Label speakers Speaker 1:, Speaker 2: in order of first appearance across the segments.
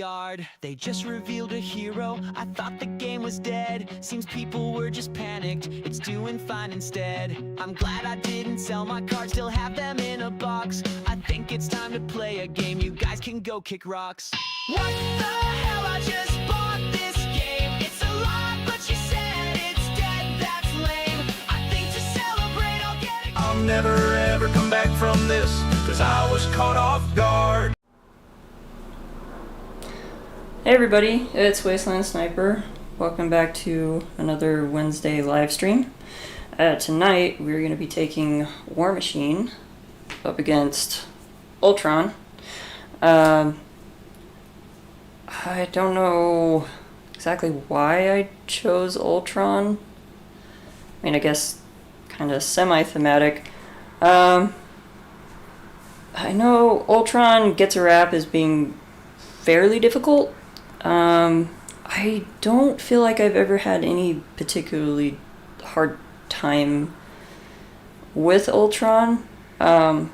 Speaker 1: yard, they just revealed a hero. I thought the game was dead. Seems people were just panicked. It's doing fine instead. I'm glad I didn't sell my cards, still have them in a box. I think it's time to play a game. You guys can go kick rocks. What the hell? I just bought this game. It's a lot, but she said it's dead. That's lame. I think to celebrate, I'll get it.
Speaker 2: I'll never ever come back from this, cause I was caught off guard.
Speaker 3: Hey everybody, it's Wasteland Sniper. Welcome back to another Wednesday live stream. Tonight we're going to be taking War Machine up against Ultron. I don't know exactly why I chose Ultron. I mean, I guess kind of semi-thematic. I know Ultron gets a rap as being fairly difficult. I don't feel like I've ever had any particularly hard time with Ultron, but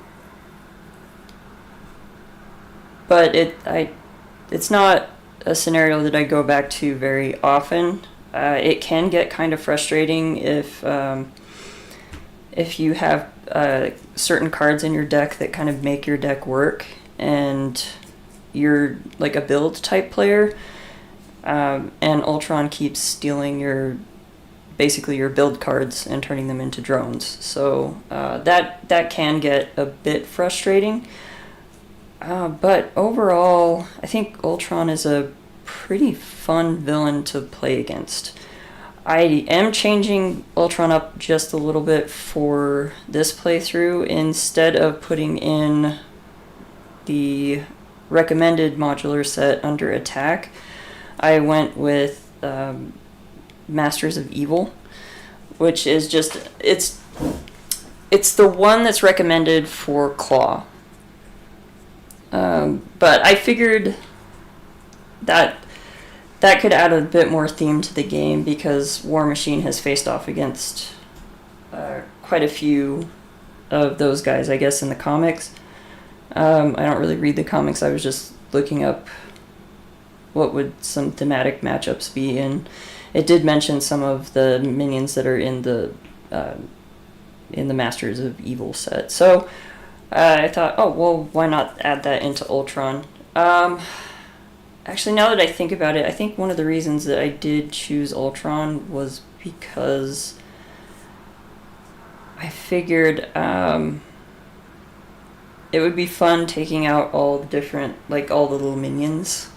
Speaker 3: it's not a scenario that I go back to very often. It can get kind of frustrating if you have certain cards in your deck that kind of make your deck work, and you're like a build type player, and Ultron keeps stealing basically your build cards and turning them into drones. So that can get a bit frustrating. But overall, I think Ultron is a pretty fun villain to play against. I am changing Ultron up just a little bit for this playthrough. Instead of putting in the recommended modular set under attack, I went with Masters of Evil, which is just it's the one that's recommended for Claw. But I figured that could add a bit more theme to the game, because War Machine has faced off against quite a few of those guys, I guess, in the comics. I don't really read the comics. I was just looking up what would some thematic matchups be, and it did mention some of the minions that are in the Masters of Evil set. So I thought, oh well, why not add that into Ultron? Actually, now that I think about it, I think one of the reasons that I did choose Ultron was because I figured it would be fun taking out all the different, like all the little minions,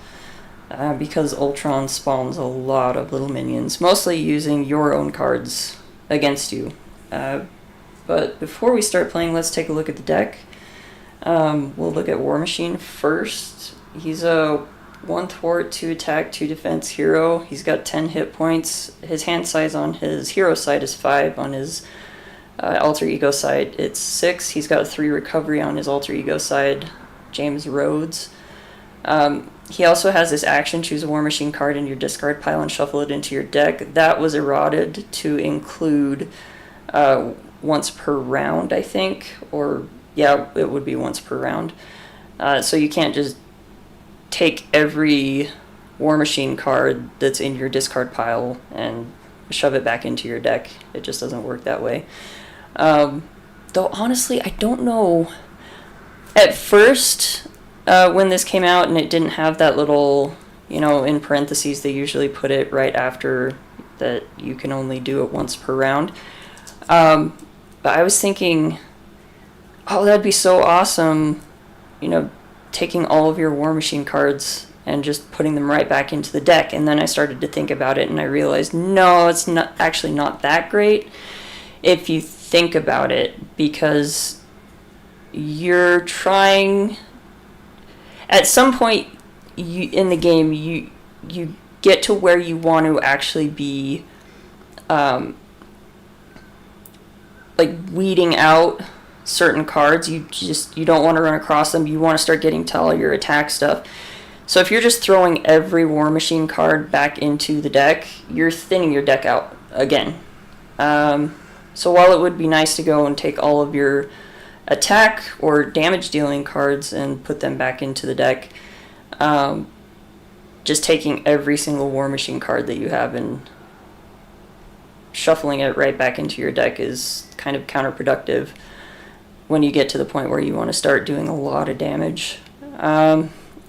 Speaker 3: because Ultron spawns a lot of little minions, mostly using your own cards against you. But before we start playing, let's take a look at the deck. We'll look at War Machine first. He's a 1 thwart, 2 attack, 2 defense hero. He's got 10 hit points. His hand size on his hero side is 5. On his alter ego side, it's 6. He's got 3 recovery on his alter ego side, James Rhodes. He also has this action: choose a War Machine card in your discard pile and shuffle it into your deck. That was eroded to include once per round, I think, or yeah, it would be once per round. So you can't just take every War Machine card that's in your discard pile and shove it back into your deck. It just doesn't work that way. Though honestly, I don't know. At first, when this came out and it didn't have that little, in parentheses, they usually put it right after that you can only do it once per round. But I was thinking, oh, that'd be so awesome, taking all of your War Machine cards and just putting them right back into the deck. And then I started to think about it, and I realized, no, it's not actually not that great if you think about it, because you're trying, at some point in the game, you get to where you want to actually be like weeding out certain cards. You don't want to run across them. You want to start getting to all your attack stuff. So if you're just throwing every War Machine card back into the deck, you're thinning your deck out again. So while it would be nice to go and take all of your attack or damage dealing cards and put them back into the deck, just taking every single War Machine card that you have and shuffling it right back into your deck is kind of counterproductive when you get to the point where you want to start doing a lot of damage.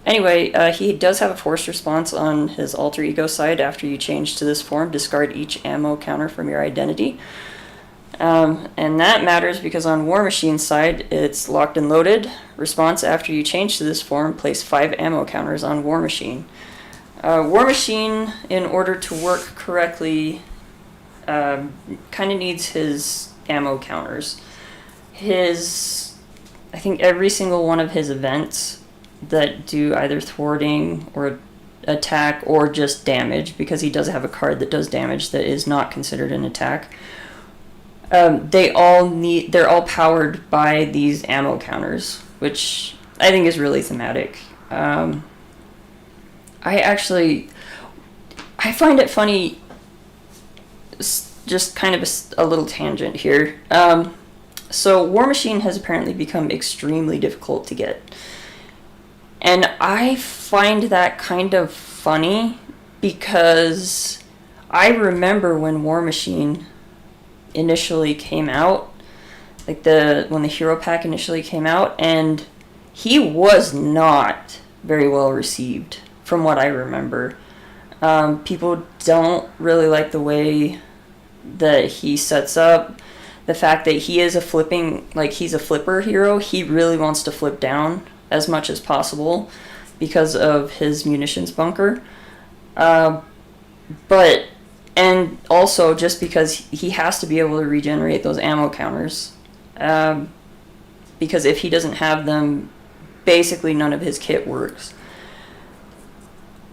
Speaker 3: Anyway, he does have a forced response on his alter ego side. After you change to this form, discard each ammo counter from your identity. And that matters because on War Machine's side, it's locked and loaded. Response: after you change to this form, place 5 ammo counters on War Machine. War Machine, in order to work correctly, kind of needs his ammo counters. I think every single one of his events that do either thwarting or attack or just damage, because he does have a card that does damage that is not considered an attack, they're all powered by these ammo counters, which I think is really thematic. I find it funny, just kind of a little tangent here. So War Machine has apparently become extremely difficult to get. And I find that kind of funny because I remember when War Machine initially came out, like when the Hero Pack initially came out, and he was not very well received from what I remember. People don't really like the way that he sets up. The fact that he is he's a flipper hero. He really wants to flip down as much as possible because of his munitions bunker. And also just because he has to be able to regenerate those ammo counters. Because if he doesn't have them, basically none of his kit works.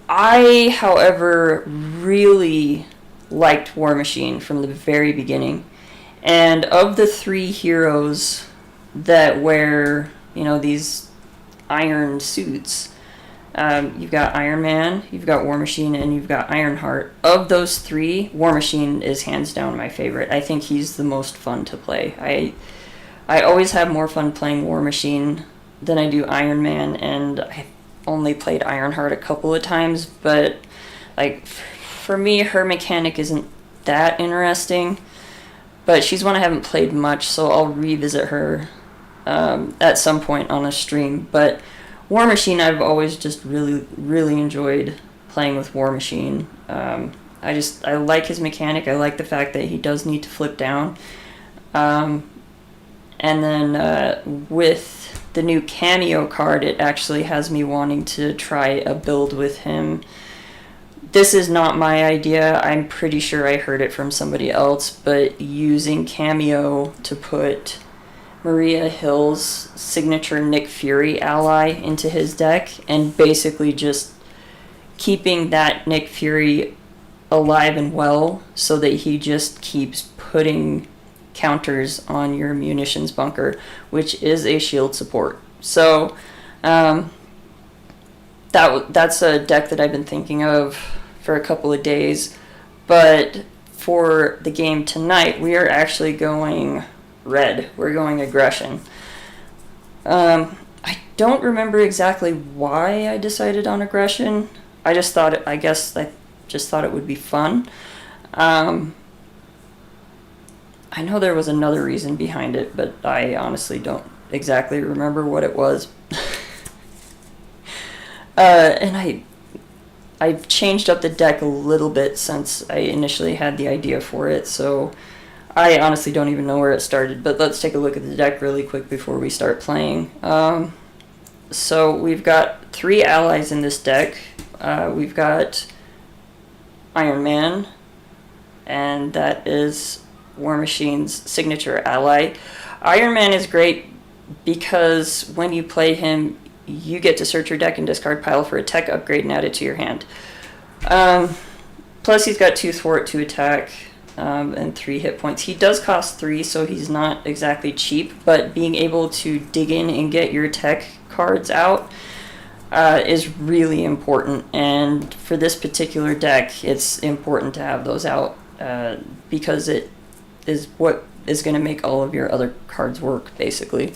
Speaker 3: I, however, really liked War Machine from the very beginning. And of the 3 heroes that wear, these iron suits, you've got Iron Man, you've got War Machine, and you've got Ironheart. Of those 3, War Machine is hands down my favorite. I think he's the most fun to play. I always have more fun playing War Machine than I do Iron Man, and I only played Ironheart a couple of times, but for me, her mechanic isn't that interesting. But she's one I haven't played much, so I'll revisit her at some point on a stream. But War Machine, I've always just really, really enjoyed playing with War Machine. I like his mechanic. I like the fact that he does need to flip down. And then with the new cameo card, it actually has me wanting to try a build with him. This is not my idea. I'm pretty sure I heard it from somebody else, but using Cameo to put Maria Hill's signature Nick Fury ally into his deck and basically just keeping that Nick Fury alive and well so that he just keeps putting counters on your munitions bunker, which is a shield support. So that's a deck that I've been thinking of for a couple of days, but for the game tonight, we are actually going red. We're going aggression. I don't remember exactly why I decided on aggression. I just thought it would be fun. I know there was another reason behind it, but I honestly don't exactly remember what it was. And I've changed up the deck a little bit since I initially had the idea for it, so I honestly don't even know where it started, but let's take a look at the deck really quick before we start playing. So we've got 3 allies in this deck. We've got Iron Man, and that is War Machine's signature ally. Iron Man is great because when you play him, you get to search your deck and discard pile for a tech upgrade and add it to your hand. Plus he's got 2 thwart, 2 attack, and 3 hit points. He does cost 3, so he's not exactly cheap, but being able to dig in and get your tech cards out is really important, and for this particular deck, it's important to have those out because it is what is going to make all of your other cards work, basically.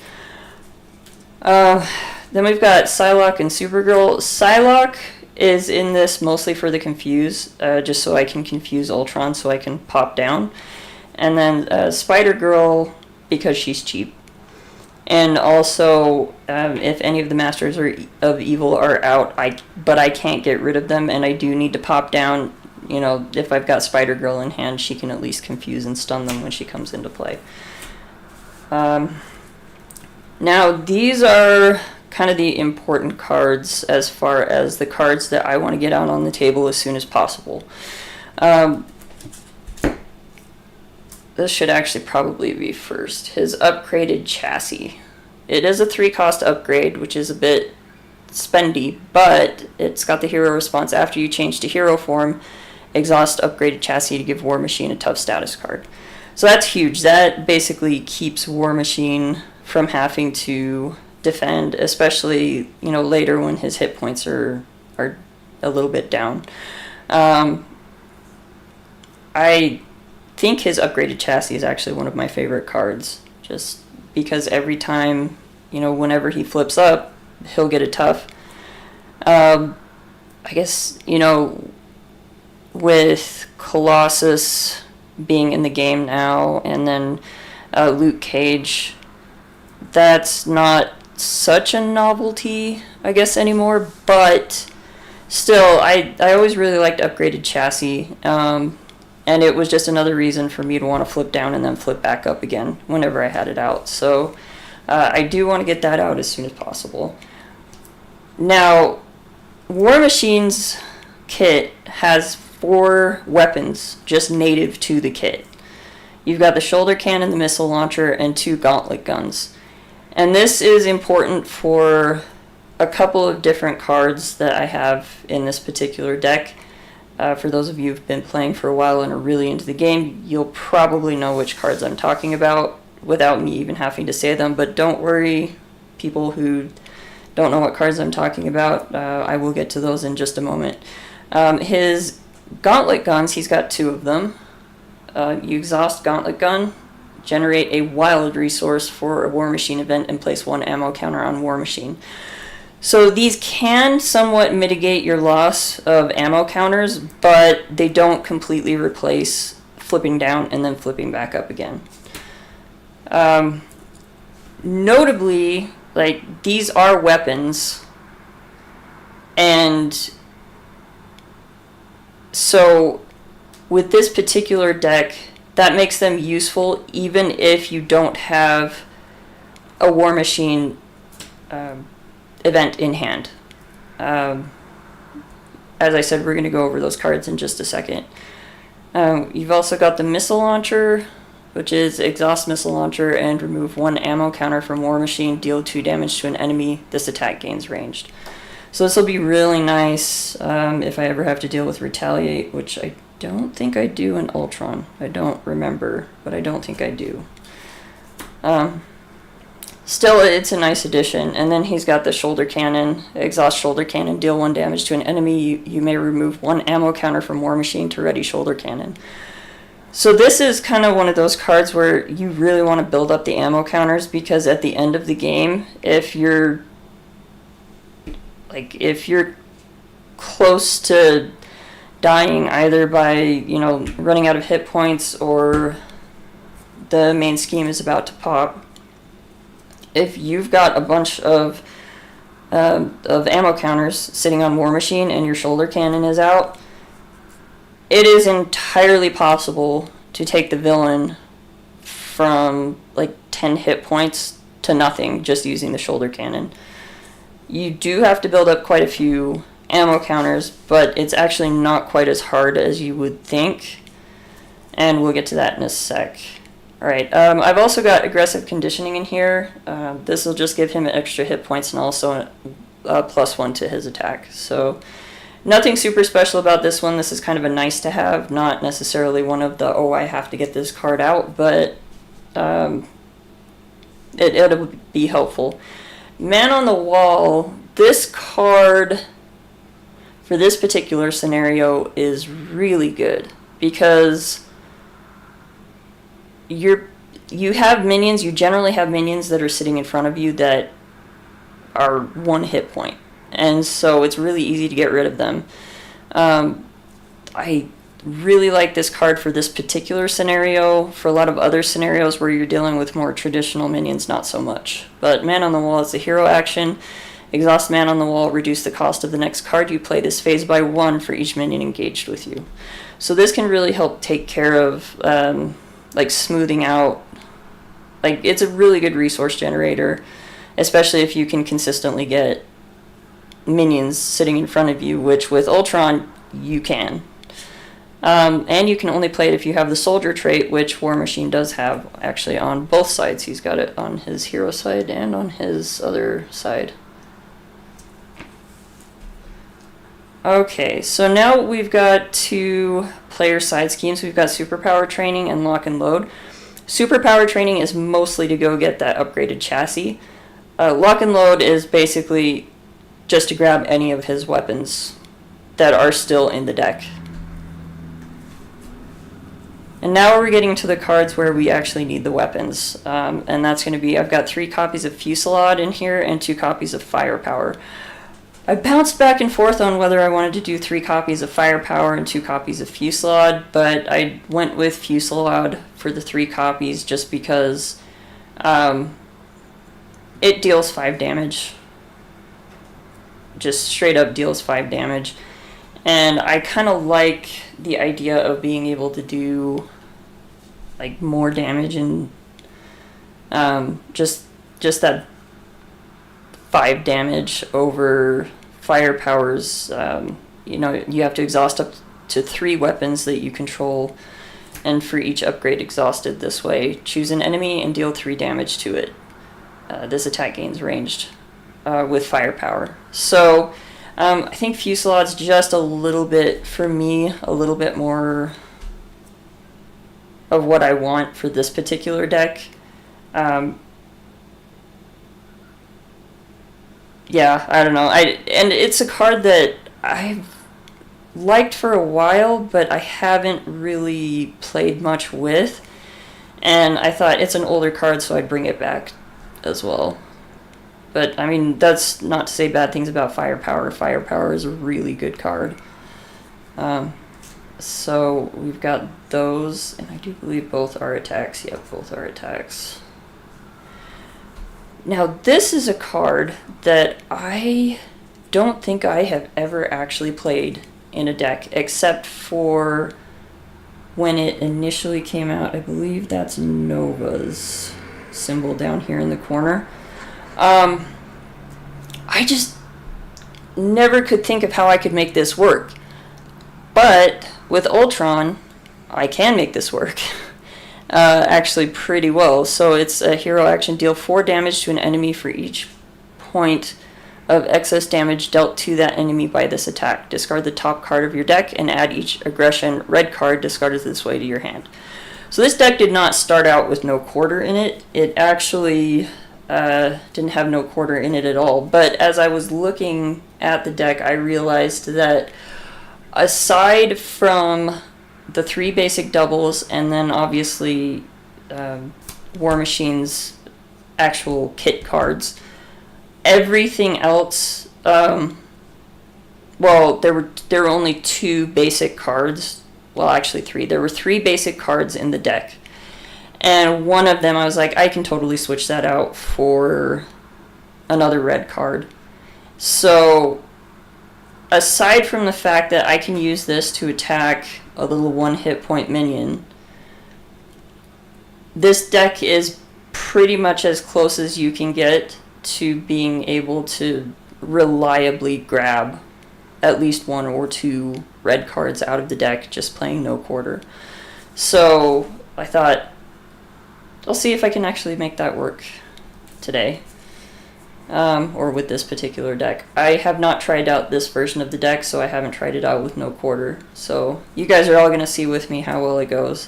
Speaker 3: Then we've got Psylocke and Supergirl. Psylocke is in this mostly for the confuse, just so I can confuse Ultron so I can pop down. And then Spider-Girl, because she's cheap. And also, if any of the Masters of Evil are out, but I can't get rid of them, and I do need to pop down, you know, if I've got Spider-Girl in hand, she can at least confuse and stun them when she comes into play. Now, these are kind of the important cards as far as the cards that I want to get out on the table as soon as possible. This should actually probably be first. His upgraded chassis. It is a 3-cost upgrade, which is a bit spendy, but it's got the hero response after you change to hero form. Exhaust upgraded chassis to give War Machine a tough status card. So that's huge. That basically keeps War Machine from having to defend, especially, you know, later when his hit points are a little bit down. I think his upgraded chassis is actually one of my favorite cards, just because every time, you know, whenever he flips up, he'll get a tough. I guess, you know, with Colossus being in the game now, and then Luke Cage, that's not such a novelty, I guess, anymore, but still, I always really liked upgraded chassis, and it was just another reason for me to want to flip down and then flip back up again whenever I had it out. So I do want to get that out as soon as possible. Now, War Machine's kit has 4 weapons just native to the kit. You've got the shoulder cannon, the missile launcher, and 2 Gauntlet Guns. And this is important for a couple of different cards that I have in this particular deck. For those of you who've been playing for a while and are really into the game, you'll probably know which cards I'm talking about without me even having to say them. But don't worry, people who don't know what cards I'm talking about, I will get to those in just a moment. His Gauntlet Guns, he's got 2 of them. You exhaust Gauntlet Gun, generate a wild resource for a War Machine event, and place 1 ammo counter on War Machine. So these can somewhat mitigate your loss of ammo counters, but they don't completely replace flipping down and then flipping back up again. Notably, like, these are weapons, and so with this particular deck, that makes them useful even if you don't have a War Machine event in hand. As I said, we're going to go over those cards in just a second. You've also got the missile launcher, which is exhaust missile launcher and remove 1 ammo counter from War Machine, deal 2 damage to an enemy. This attack gains ranged. So this will be really nice if I ever have to deal with Retaliate, which I don't think I do in Ultron. I don't remember, but I don't think I do. Still, it's a nice addition. And then he's got the shoulder cannon, exhaust shoulder cannon, deal 1 damage to an enemy. You may remove 1 ammo counter from War Machine to ready shoulder cannon. So this is kind of one of those cards where you really want to build up the ammo counters, because at the end of the game, if you're close to dying either by, you know, running out of hit points or the main scheme is about to pop, if you've got a bunch of ammo counters sitting on War Machine and your shoulder cannon is out, it is entirely possible to take the villain from like 10 hit points to nothing just using the shoulder cannon. You do have to build up quite a few ammo counters, but it's actually not quite as hard as you would think, and we'll get to that in a sec. Alright, I've also got aggressive conditioning in here. This will just give him extra hit points and also a +1 to his attack. So nothing super special about this one. This is kind of a nice to have, not necessarily one of the, oh, I have to get this card out, but it'll be helpful. Man on the Wall, this card for this particular scenario is really good, because you have minions, you generally have minions that are sitting in front of you that are 1 hit point. and so it's really easy to get rid of them. I really like this card for this particular scenario. For a lot of other scenarios where you're dealing with more traditional minions, not so much. But Man on the Wall is a hero action. Exhaust Man on the Wall, reduce the cost of the next card you play this phase by 1 for each minion engaged with you. So this can really help take care of like smoothing out. Like, it's a really good resource generator, especially if you can consistently get minions sitting in front of you, which with Ultron you can. And you can only play it if you have the soldier trait, which War Machine does have actually on both sides. He's got it on his hero side and on his other side. Okay, so now we've got 2 player side schemes. We've got Superpower Training and Lock and Load. Superpower Training is mostly to go get that upgraded chassis. Lock and Load is basically just to grab any of his weapons that are still in the deck. And now we're getting to the cards where we actually need the weapons. And that's going to be, I've got 3 copies of Fusillade in here and 2 copies of Firepower. I bounced back and forth on whether I wanted to do 3 copies of Firepower and 2 copies of Fusillade, but I went with Fusillade for the 3 copies just because it deals 5 damage. Just straight up deals 5 damage. And I kind of like the idea of being able to do like more damage and just that 5 damage over Firepower's. You know, you have to exhaust up to 3 weapons that you control, and for each upgrade exhausted this way, choose an enemy and deal 3 damage to it. This attack gains ranged with Firepower. So I think Fusillade's just a little bit, for me, a little bit more of what I want for this particular deck. Yeah, I don't know. And it's a card that I've liked for a while, but I haven't really played much with. And I thought it's an older card, so I'd bring it back as well. But, I mean, that's not to say bad things about Firepower. Firepower is a really good card. So, we've got those, and I do believe both are attacks. Yep, both are attacks. Now, this is a card that I don't think I have ever actually played in a deck, except for when it initially came out. I believe that's Nova's symbol down here in the corner. I just never could think of how I could make this work. But with Ultron, I can make this work. Actually pretty well. So it's a hero action. Deal 4 damage to an enemy for each point of excess damage dealt to that enemy by this attack. Discard the top card of your deck and add each aggression red card discarded this way to your hand. So this deck did not start out with no quarter in it. It actually didn't have no quarter in it at all. But as I was looking at the deck, I realized that aside from the 3 basic doubles and then obviously War Machine's actual kit cards, everything else, well, there were only 2 basic cards. Well, actually 3. There were 3 basic cards in the deck. And one of them, I was like, I can totally switch that out for another red card. So, aside from the fact that I can use this to attack a little 1 hit point minion, this deck is pretty much as close as you can get to being able to reliably grab at least 1 or 2 red cards out of the deck just playing no quarter. So I thought, I'll see if I can actually make that work today. Or with this particular deck. I have not tried out this version of the deck, so I haven't tried it out with no quarter. So you guys are all going to see with me how well it goes.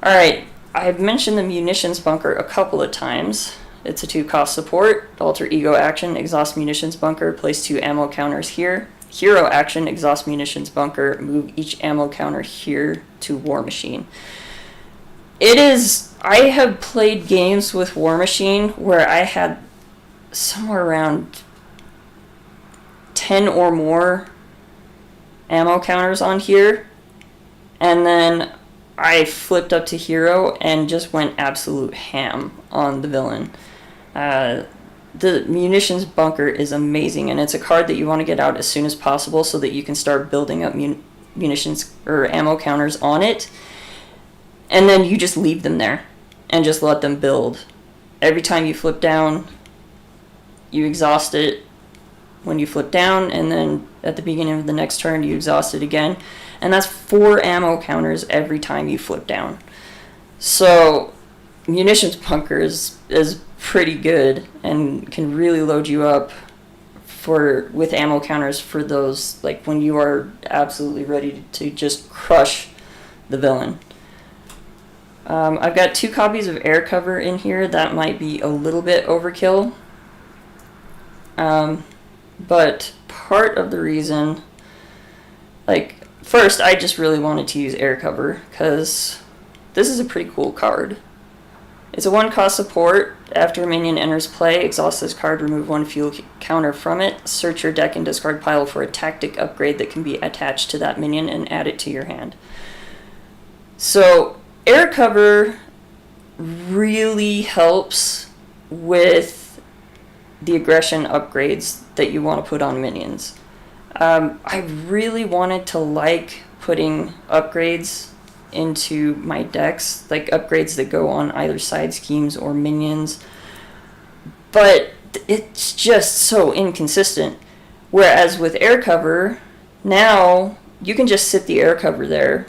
Speaker 3: Alright, I've mentioned the Munitions Bunker a couple of times. It's a 2-cost support. Alter Ego action, exhaust Munitions Bunker, place 2 ammo counters here. Hero action, exhaust Munitions Bunker, move each ammo counter here to War Machine. I have played games with War Machine where I had somewhere around 10 or more ammo counters on here, and then I flipped up to hero and just went absolute ham on the villain. The munitions bunker is amazing, and it's a card that you want to get out as soon as possible so that you can start building up munitions or ammo counters on it, and then you just leave them there and just let them build. Every time you flip down, you exhaust it when you flip down, and then at the beginning of the next turn you exhaust it again, and that's 4 ammo counters every time you flip down. So munitions bunker is pretty good and can really load you up with ammo counters for those, like when you are absolutely ready to just crush the villain. I've got 2 copies of air cover in here. That might be a little bit overkill, but part of the reason, like, first I just really wanted to use air cover because this is a pretty cool card. It's a 1-cost support. After a minion enters play, exhaust this card, remove 1 fuel counter from it, search your deck and discard pile for a tactic upgrade that can be attached to that minion, and add it to your hand. So air cover really helps with the aggression upgrades that you want to put on minions. I really wanted to like putting upgrades into my decks, like upgrades that go on either side schemes or minions, but it's just so inconsistent. Whereas with air cover, now you can just sit the air cover there,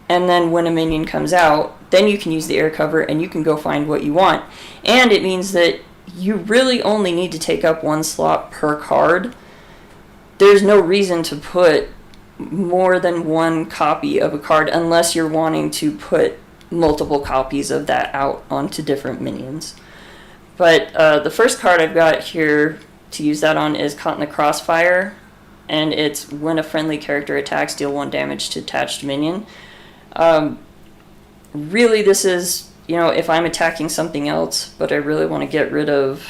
Speaker 3: and then when a minion comes out, then you can use the air cover and you can go find what you want. And it means that you really only need to take up 1 slot per card. There's no reason to put more than 1 copy of a card unless you're wanting to put multiple copies of that out onto different minions. But the first card I've got here to use that on is Caught in the Crossfire, and it's when a friendly character attacks, deal 1 damage to attached minion. Really, this is, if I'm attacking something else, but I really want to get rid of,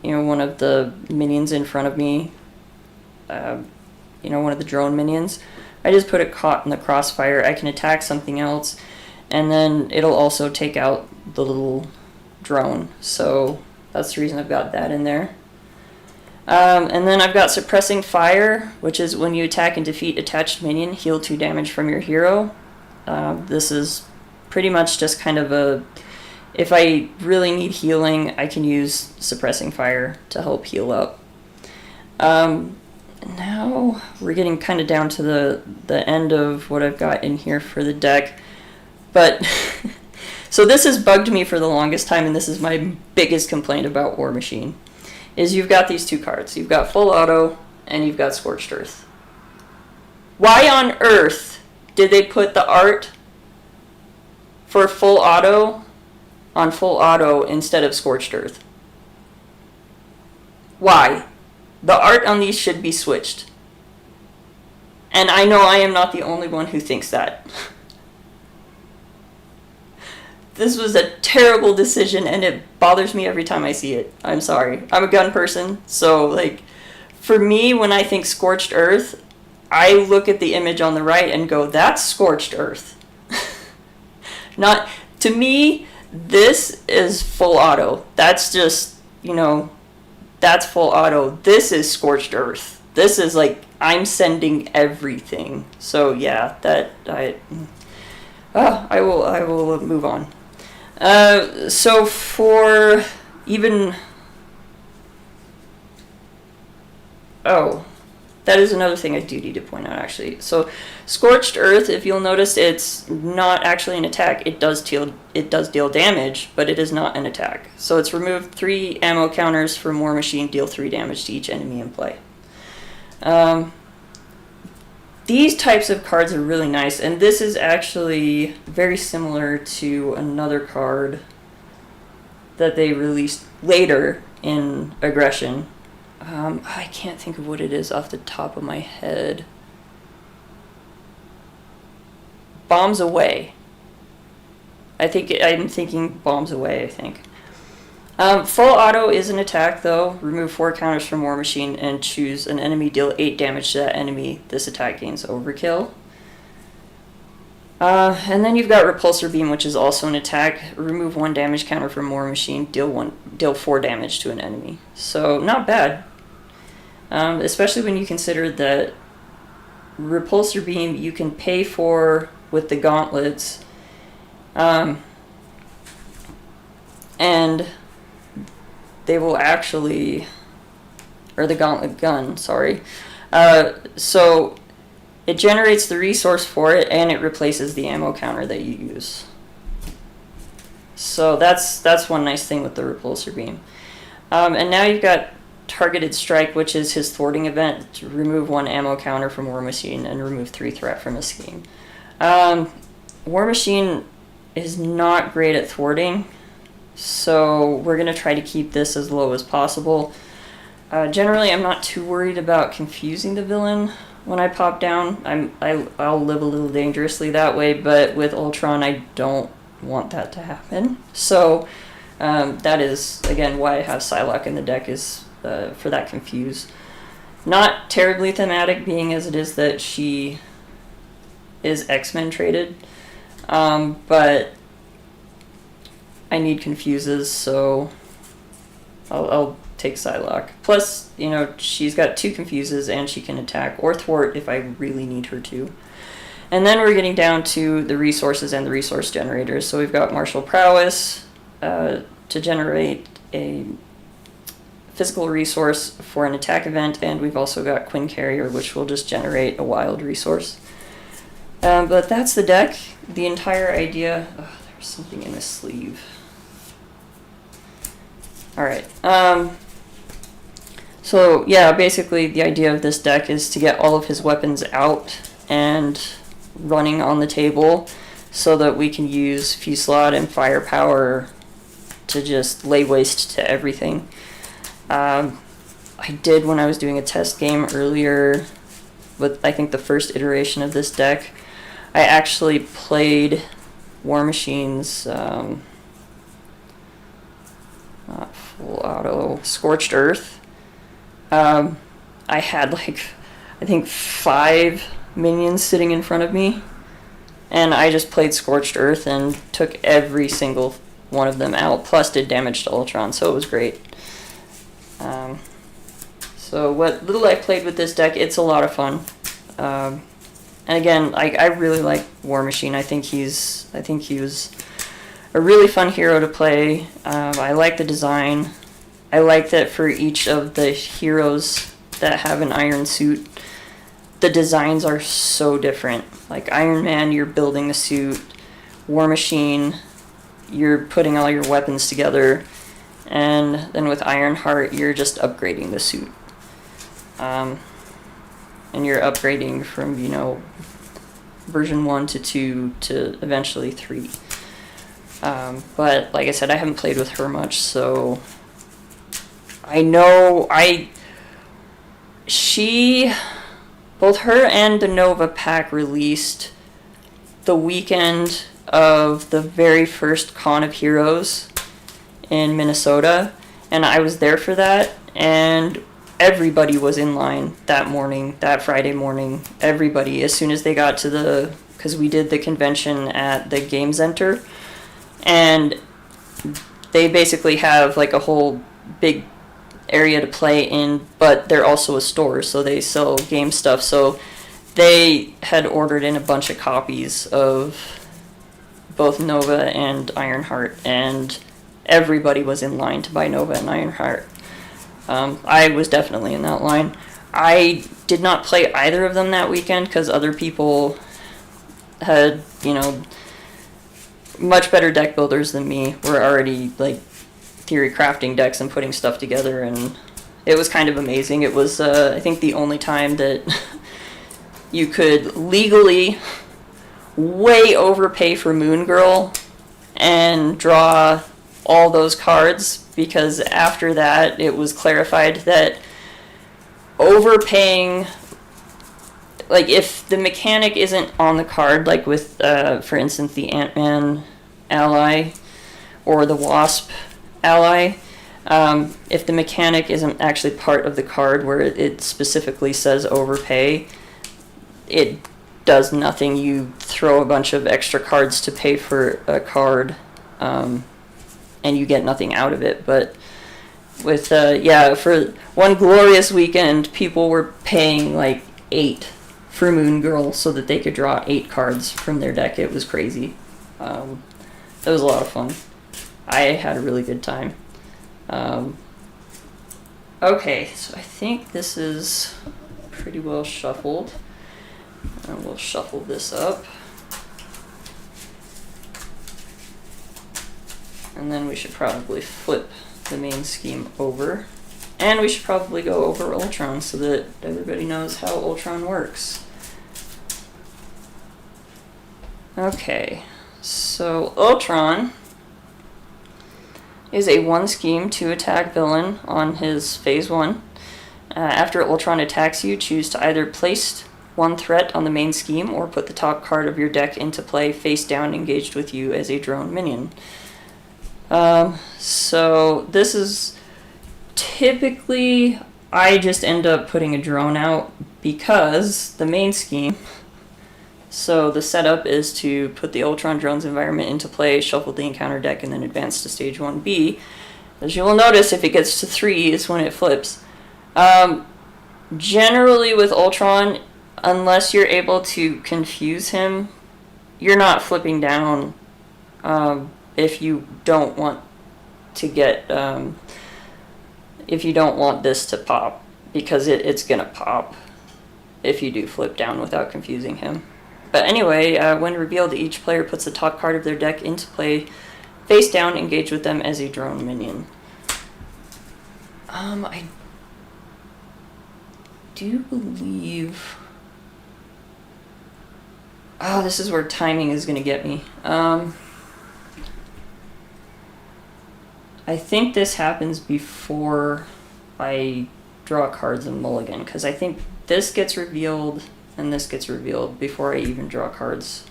Speaker 3: one of the minions in front of me, one of the drone minions, I just put it Caught in the Crossfire. I can attack something else, and then it'll also take out the little drone. So that's the reason I've got that in there. And then I've got Suppressing Fire, which is when you attack and defeat attached minion, heal 2 damage from your hero. This is pretty much just kind of if I really need healing, I can use Suppressing Fire to help heal up. Now we're getting kind of down to the end of what I've got in here for the deck. But so this has bugged me for the longest time, and this is my biggest complaint about War Machine, is you've got these 2 cards. You've got Full Auto and you've got Scorched Earth. Why on earth did they put the art for Full Auto on Full Auto instead of Scorched Earth? Why? The art on these should be switched. And I know I am not the only one who thinks that. This was a terrible decision, and it bothers me every time I see it. I'm sorry. I'm a gun person, so, like, for me, when I think Scorched Earth, I look at the image on the right and go, that's Scorched Earth. To me, this is Full Auto. That's just, that's Full Auto. This is Scorched Earth. This is like, I'm sending everything. So yeah, I will move on. So for even, that is another thing I do need to point out, actually. So Scorched Earth, if you'll notice, it's not actually an attack. It does deal damage, but it is not an attack. So it's remove 3 ammo counters from War Machine, deal 3 damage to each enemy in play. These types of cards are really nice, and this is actually very similar to another card that they released later in Aggression. I can't think of what it is off the top of my head. Bombs Away. I'm thinking Bombs Away, I think. Full auto is an attack, though. Remove 4 counters from War Machine and choose an enemy, deal 8 damage to that enemy. This attack gains overkill. And then you've got Repulsor Beam, which is also an attack. Remove 1 damage counter from War Machine, deal 4 damage to an enemy. So, not bad. Especially when you consider that Repulsor Beam you can pay for with the gauntlets. And they will actually, or the Gauntlet Gun, sorry. So it generates the resource for it, and it replaces the ammo counter that you use. So that's one nice thing with the Repulsor Beam. And now you've got Targeted Strike, which is his thwarting event. To remove 1 ammo counter from War Machine and remove 3 threat from a scheme. War Machine is not great at thwarting, so we're going to try to keep this as low as possible. Generally, I'm not too worried about confusing the villain when I pop down. I'll live a little dangerously that way, but with Ultron, I don't want that to happen. So that is, again, why I have Psylocke in the deck, is for that confuse. Not terribly thematic, being as it is that she is X-Men traded, but I need confuses, so I'll take Psylocke. Plus, you know, she's got 2 confuses and she can attack or thwart if I really need her to. And then we're getting down to the resources and the resource generators. So we've got Martial Prowess to generate a physical resource for an attack event, and we've also got Quinn Carrier, which will just generate a wild resource. But that's the deck. The entire idea... Oh, there's something in this sleeve. Alright, so yeah, basically the idea of this deck is to get all of his weapons out and running on the table so that we can use Fusillade and Firepower to just lay waste to everything. I did, when I was doing a test game earlier with, I think, the first iteration of this deck, I actually played War Machine's not full auto, Scorched Earth. I had like, I think 5 minions sitting in front of me, and I just played Scorched Earth and took every single one of them out, plus did damage to Ultron, so it was great. So what little I played with this deck, it's a lot of fun. And again, I really like War Machine. I think he was a really fun hero to play. I like the design. I like that for each of the heroes that have an iron suit, the designs are so different. Like Iron Man, you're building the suit. War Machine, you're putting all your weapons together. And then with Ironheart, you're just upgrading the suit. And you're upgrading from, you know, version 1 to 2 to eventually 3. But like I said, I haven't played with her much, so I know both her and the Nova pack released the weekend of the very first Con of Heroes in Minnesota, and I was there for that, and everybody was in line that morning, that Friday morning. Everybody, as soon as they got to because we did the convention at the Game Center, and they basically have like a whole big area to play in, but they're also a store, so they sell game stuff. So they had ordered in a bunch of copies of both Nova and Ironheart, and everybody was in line to buy Nova and Ironheart. I was definitely in that line. I did not play either of them that weekend because other people had, you know, much better deck builders than me, were already like theory crafting decks and putting stuff together, and it was kind of amazing. It was, I think, the only time that you could legally way overpay for Moon Girl and draw all those cards, because after that it was clarified that overpaying, like if the mechanic isn't on the card, like with for instance the Ant-Man ally or the Wasp ally, If the mechanic isn't actually part of the card where it specifically says overpay, it does nothing. You throw a bunch of extra cards to pay for a card, and you get nothing out of it. But with, for one glorious weekend, people were paying like 8 for Moon Girl so that they could draw 8 cards from their deck. It was crazy. It was a lot of fun. I had a really good time. Okay, so I think this is pretty well shuffled. And we'll shuffle this up. And then we should probably flip the main scheme over. And we should probably go over Ultron so that everybody knows how Ultron works. Okay, so Ultron is a 1 scheme 2 attack villain on his phase 1. After Ultron attacks you, choose to either place 1 threat on the main scheme or put the top card of your deck into play face down engaged with you as a drone minion. So this is typically, I just end up putting a drone out because the main scheme. So the setup is to put the Ultron drone's environment into play, shuffle the encounter deck, and then advance to stage 1B. As you will notice, if it gets to 3 is when it flips. Generally with Ultron, unless you're able to confuse him, you're not flipping down if you don't want to get, if you don't want this to pop, because it's gonna pop if you do flip down without confusing him. But anyway, when revealed, each player puts the top card of their deck into play, face down, engage with them as a drone minion. I do believe... Oh, this is where timing is going to get me. I think this happens before I draw cards in Mulligan, because I think this gets revealed and this gets revealed before I even draw cards.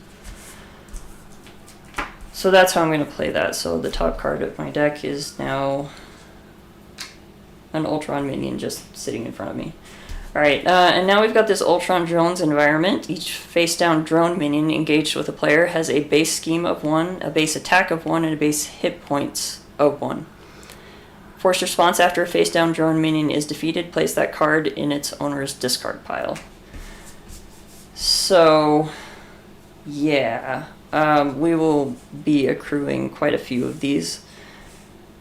Speaker 3: So that's how I'm going to play that. So the top card of my deck is now an Ultron minion just sitting in front of me. Alright, and now we've got this Ultron drone's environment. Each face-down drone minion engaged with a player has a base scheme of 1, a base attack of 1, and a base hit points of 1. Forced response after a face-down drone minion is defeated, place that card in its owner's discard pile. So, yeah, we will be accruing quite a few of these.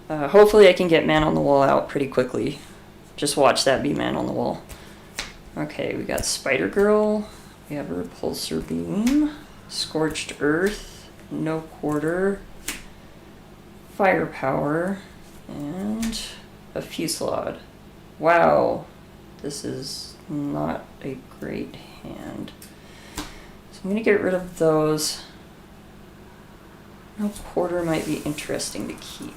Speaker 3: Hopefully I can get Man on the Wall out pretty quickly. Just watch that be Man on the Wall. Okay, we got Spider Girl, we have a Repulsor Beam, Scorched Earth, No Quarter, Firepower, and a Fusillade. Wow, this is not a great hand. So I'm going to get rid of those. No Quarter might be interesting to keep.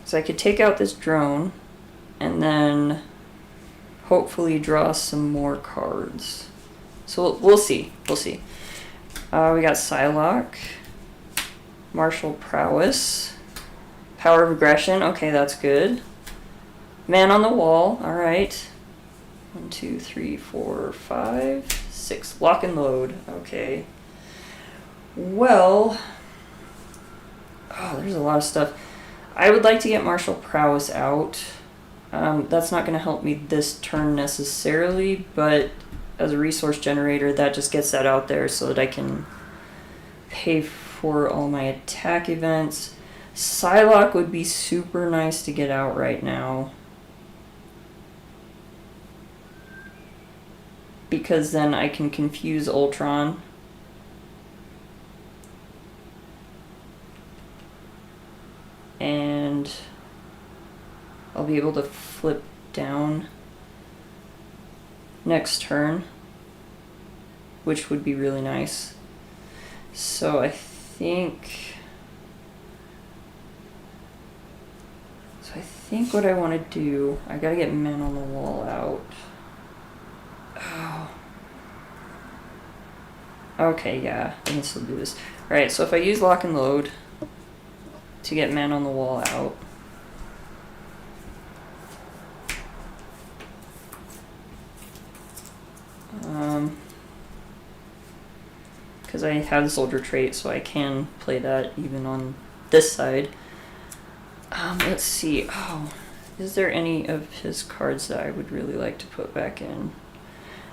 Speaker 3: So I could take out this drone and then hopefully draw some more cards. So we'll see. We'll see. We got Psylocke, Martial Prowess, Power of Aggression. Okay, that's good. Man on the Wall. All right. 1, 2, 3, 4, 5, 6. Lock and Load. Okay. Well, oh, there's a lot of stuff. I would like to get Martial Prowess out. That's not going to help me this turn necessarily, but as a resource generator, that just gets that out there so that I can pay for all my attack events. Psylocke would be super nice to get out right now, because then I can confuse Ultron. And I'll be able to flip down next turn, which would be really nice. So I think what I want to do, I gotta get Man on the Wall out. Oh. Okay, yeah, I can still do this. Alright, so if I use lock and load to get man on the wall out. Because I have the soldier trait, so I can play that even on this side. Let's see. Oh, is there any of his cards that I would really like to put back in?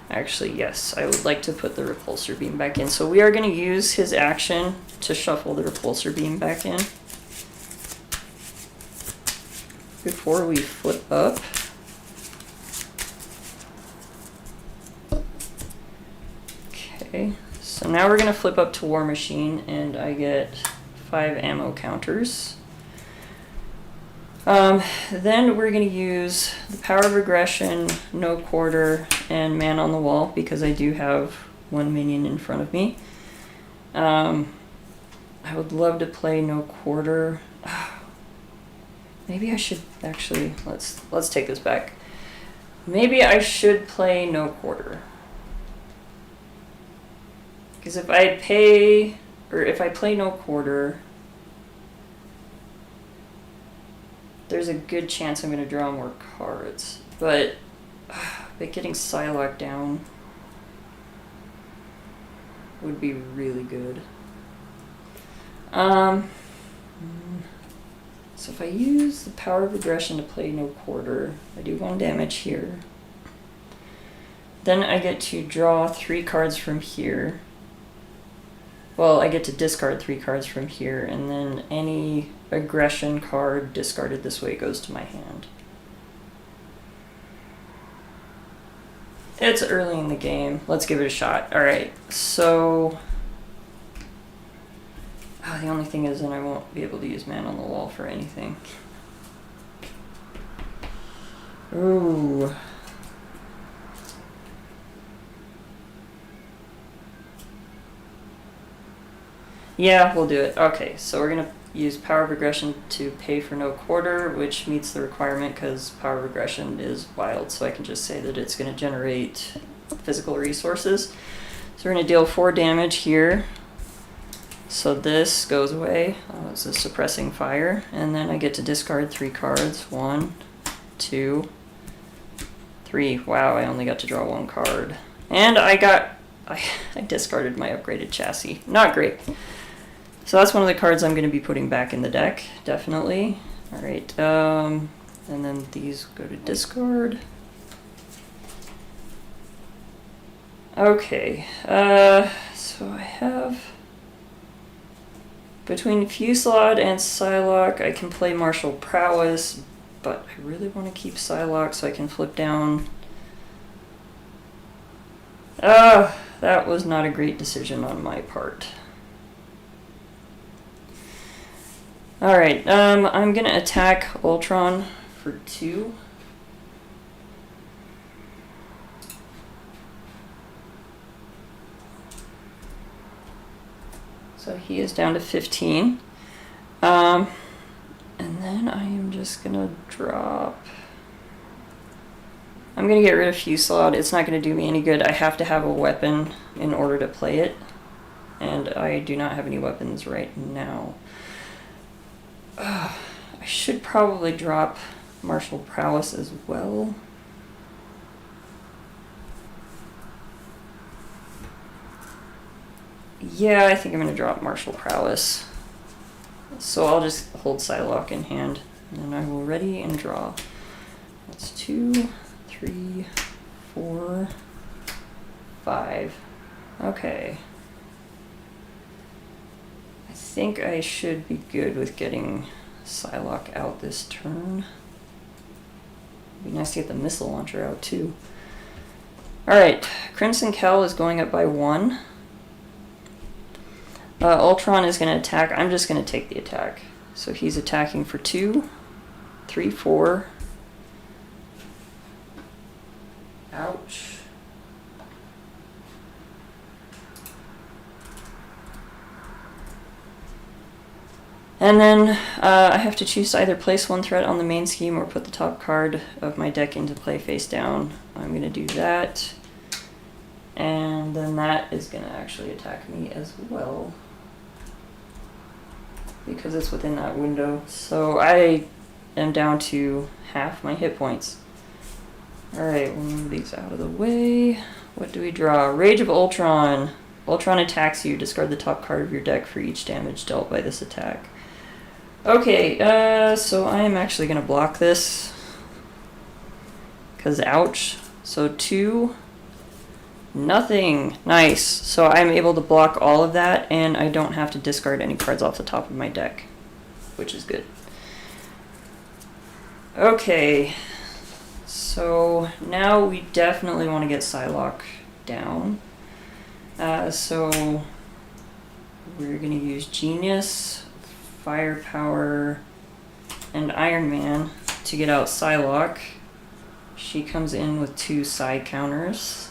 Speaker 3: Actually, yes, I would like to put the repulsor beam back in. So we are going to use his action to shuffle the repulsor beam back in before we flip up. Okay, so now we're going to flip up to War Machine, and I get 5 ammo counters. Then we're going to use the Power of Aggression, No Quarter, and Man on the Wall, because I do have one minion in front of me. I would love to play No Quarter. Maybe I should actually, let's take this back. Maybe I should play No Quarter. Because if I play No Quarter, there's a good chance I'm going to draw more cards. But getting Psylocke down would be really good. So if I use the Power of Aggression to play No Quarter, I do 1 damage here. Then I get to draw 3 cards from here. Well, I get to discard 3 cards from here, and then any aggression card discarded this way goes to my hand. It's early in the game. Let's give it a shot. Alright, so... the only thing is then I won't be able to use Man on the Wall for anything. Ooh. Yeah, we'll do it. Okay, so we're going to use Power of Aggression to pay for No Quarter, which meets the requirement because Power of Aggression is wild, so I can just say that it's going to generate physical resources. So we're going to deal 4 damage here. So this goes away. It's a suppressing fire. And then I get to discard 3 cards. 1, 2, 3. Wow, I only got to draw 1 card. And I discarded my upgraded chassis. Not great. So that's one of the cards I'm going to be putting back in the deck, definitely. Alright, and then these go to discard. Okay, so I have... Between Fusillade and Psylocke, I can play Martial Prowess, but I really want to keep Psylocke so I can flip down. That was not a great decision on my part. Alright, I'm gonna attack Ultron for 2. So he is down to 15. And then I am just gonna drop... I'm gonna get rid of Fusillade. It's not gonna do me any good. I have to have a weapon in order to play it. And I do not have any weapons right now. I should probably drop Martial Prowess as well. Yeah, I think I'm going to drop Martial Prowess. So I'll just hold Psylocke in hand. And then I will ready and draw. That's 2, 3, 4, 5. Okay. I think I should be good with getting Psylocke out this turn. It'd be nice to get the missile launcher out too. Alright, Crimson Cowl is going up by 1. Ultron is going to attack. I'm just going to take the attack. So he's attacking for 2, 3, 4. Ouch. And then I have to choose to either place 1 threat on the main scheme or put the top card of my deck into play face down. I'm going to do that. And then that is going to actually attack me as well, because it's within that window. So I am down to half my hit points. Alright, we'll move these out of the way. What do we draw? Rage of Ultron. Ultron attacks you. Discard the top card of your deck for each damage dealt by this attack. Okay, so I am actually going to block this. Because ouch. So 2. Nothing. Nice. So I'm able to block all of that, and I don't have to discard any cards off the top of my deck, which is good. Okay. So now we definitely want to get Psylocke down. So we're going to use Genius, Firepower, and Iron Man to get out Psylocke. She comes in with 2 Psy counters.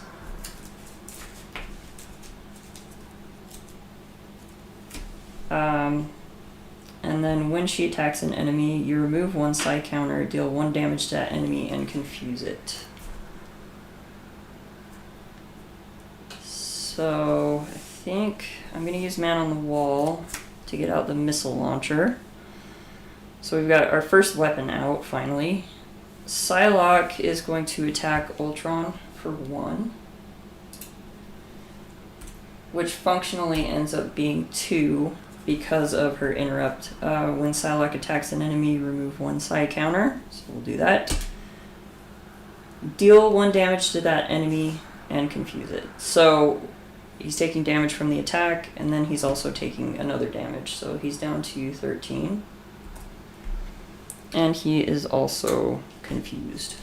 Speaker 3: And then when she attacks an enemy, you remove 1 Psy counter, deal 1 damage to that enemy, and confuse it. So I think I'm going to use Man on the Wall to get out the missile launcher. So we've got our first weapon out, finally. Psylocke is going to attack Ultron for 1. Which functionally ends up being 2. Because of her interrupt. When Psylocke attacks an enemy, remove 1 Psy counter. So we'll do that. Deal 1 damage to that enemy and confuse it. So he's taking damage from the attack, and then he's also taking another damage. So he's down to 13. And he is also confused.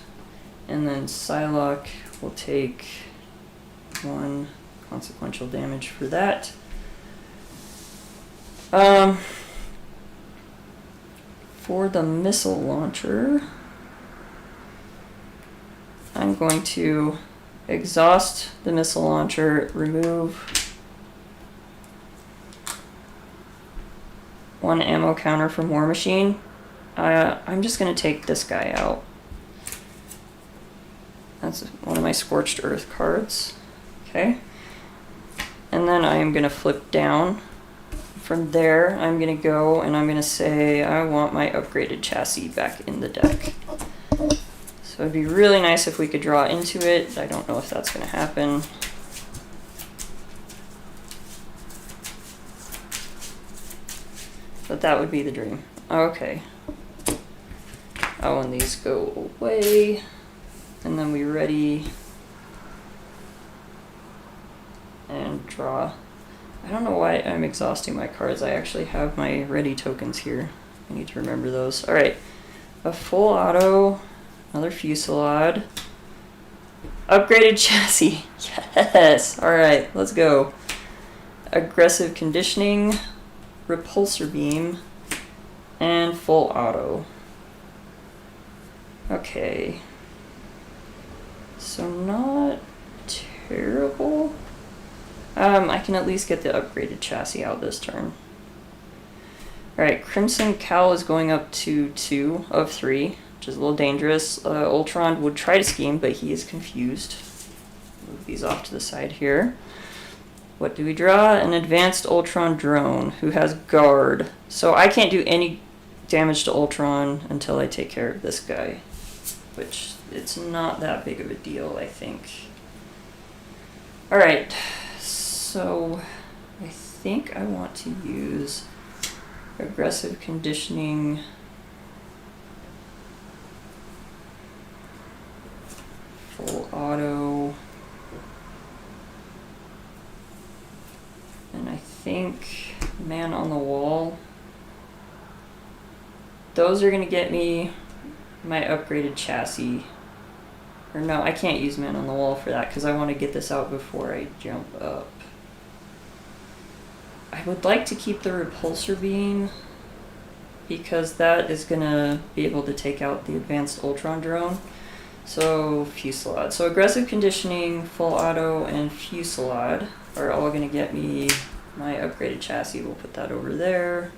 Speaker 3: And then Psylocke will take 1 consequential damage for that. For the missile launcher, I'm going to exhaust the missile launcher, remove 1 ammo counter from War Machine. I'm just going to take this guy out. That's one of my Scorched Earth cards. Okay. And then I am going to flip down. From there, I'm going to go and I'm going to say I want my upgraded chassis back in the deck. So it'd be really nice if we could draw into it. I don't know if that's going to happen. But that would be the dream. Okay. Oh, and these go away. And then we ready and draw. I don't know why I'm exhausting my cards. I actually have my ready tokens here. I need to remember those. Alright. A full auto. Another fusillade. Upgraded chassis. Yes! Alright, let's go. Aggressive conditioning. Repulsor beam. And full auto. Okay. So not terrible. I can at least get the upgraded chassis out this turn. Alright, Crimson Cowl is going up to 2 of 3, which is a little dangerous. Ultron would try to scheme, but he is confused. Move these off to the side here. What do we draw? An advanced Ultron drone who has guard. So I can't do any damage to Ultron until I take care of this guy. Which, it's not that big of a deal, I think. Alright. So, I think I want to use aggressive conditioning, full auto, and I think Man on the Wall. Those are going to get me my upgraded chassis. Or no, I can't use Man on the Wall for that because I want to get this out before I jump up. I would like to keep the repulsor beam because that is going to be able to take out the advanced Ultron drone. So fusillade. So aggressive conditioning, full auto, and fusillade are all going to get me my upgraded chassis. We'll put that over there.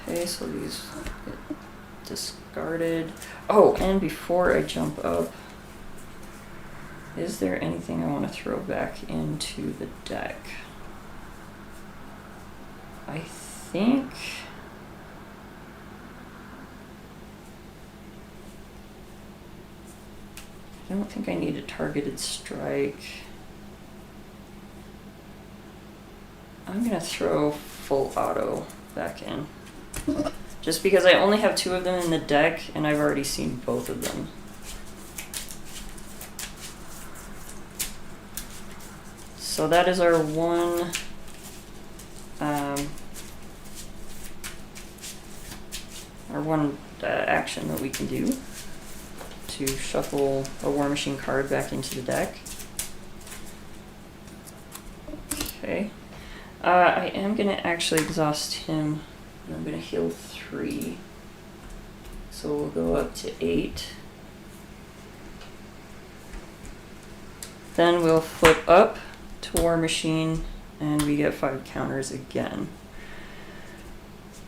Speaker 3: Okay, so these get discarded. Oh, and before I jump up, Is there anything I want to throw back into the deck? I think... I don't think I need a targeted strike. I'm gonna throw full auto back in. Just because I only have 2 of them in the deck, and I've already seen both of them. So that is our one action that we can do to shuffle a War Machine card back into the deck. Okay. I am going to actually exhaust him, and I'm going to heal 3. So we'll go up to 8. Then we'll flip up to War Machine, and we get 5 counters again.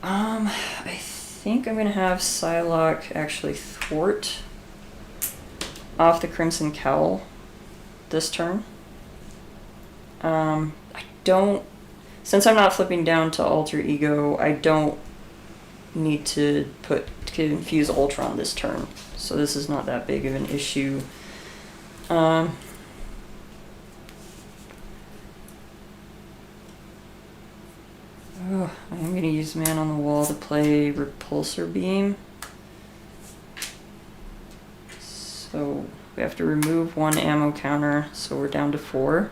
Speaker 3: I think I'm going to have Psylocke actually thwart off the Crimson Cowl this turn. I don't... Since I'm not flipping down to Alter Ego, I don't need to confuse Ultron this turn. So this is not that big of an issue. Oh, I am going to use Man on the Wall to play Repulsor Beam. So we have to remove 1 ammo counter, so we're down to 4.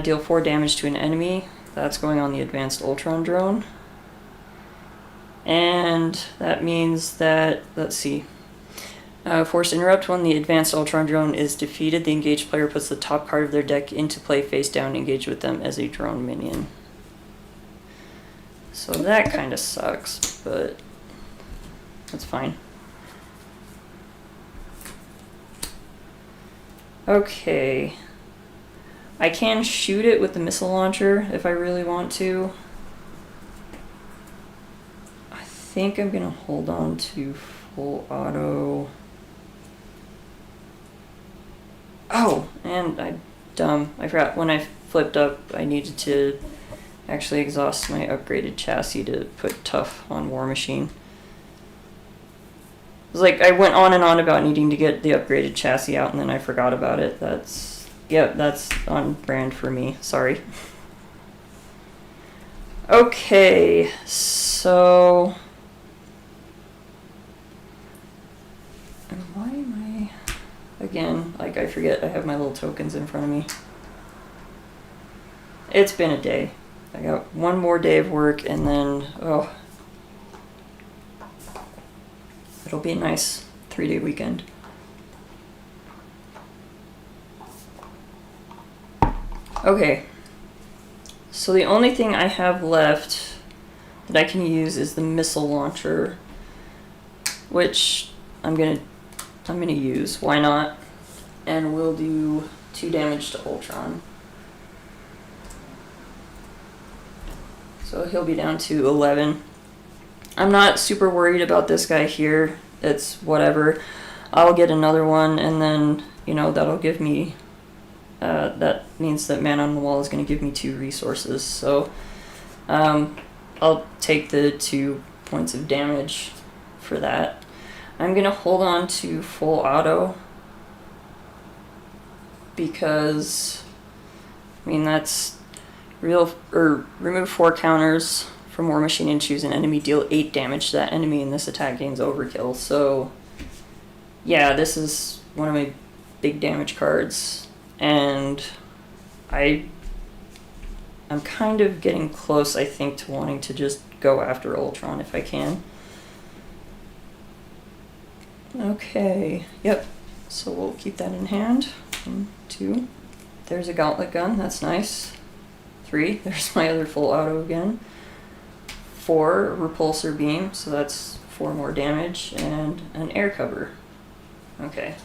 Speaker 3: Deal 4 damage to an enemy. That's going on the Advanced Ultron drone. And that means that, let's see. Force interrupt: when the Advanced Ultron drone is defeated, the engaged player puts the top card of their deck into play face down, engage with them as a drone minion. So that kind of sucks, but that's fine. Okay. I can shoot it with the missile launcher if I really want to. I think I'm gonna hold on to full auto. Oh, and I'm dumb. I forgot when I flipped up, I needed to actually exhaust my upgraded chassis to put tough on War Machine. It was like I went on and on about needing to get the upgraded chassis out, and then I forgot about it. Yep, that's on brand for me. Sorry. Okay, so... And why am I... Again, like I forget I have my little tokens in front of me. It's been a day. I got one more day of work, and then, oh... It'll be a nice 3-day weekend. Okay, so the only thing I have left that I can use is the missile launcher, which I'm gonna use. Why not? And we'll do 2 damage to Ultron. So he'll be down to 11. I'm not super worried about this guy here. It's whatever. I'll get another one, and then, you know, that'll give me... that means that Man on the Wall is going to give me 2 resources. So I'll take the 2 points of damage for that. I'm going to hold on to full auto because, I mean, that's remove 4 counters from War Machine and choose an enemy, deal 8 damage to that enemy, and this attack gains overkill. So yeah, this is one of my big damage cards, and I'm kind of getting close, I think, to wanting to just go after Ultron if I can. Okay, yep, so we'll keep that in hand. 1, 2, there's a Gauntlet Gun, that's nice. 3, there's my other full auto again. 4, Repulsor Beam, so that's 4 more damage, and an air cover. Okay.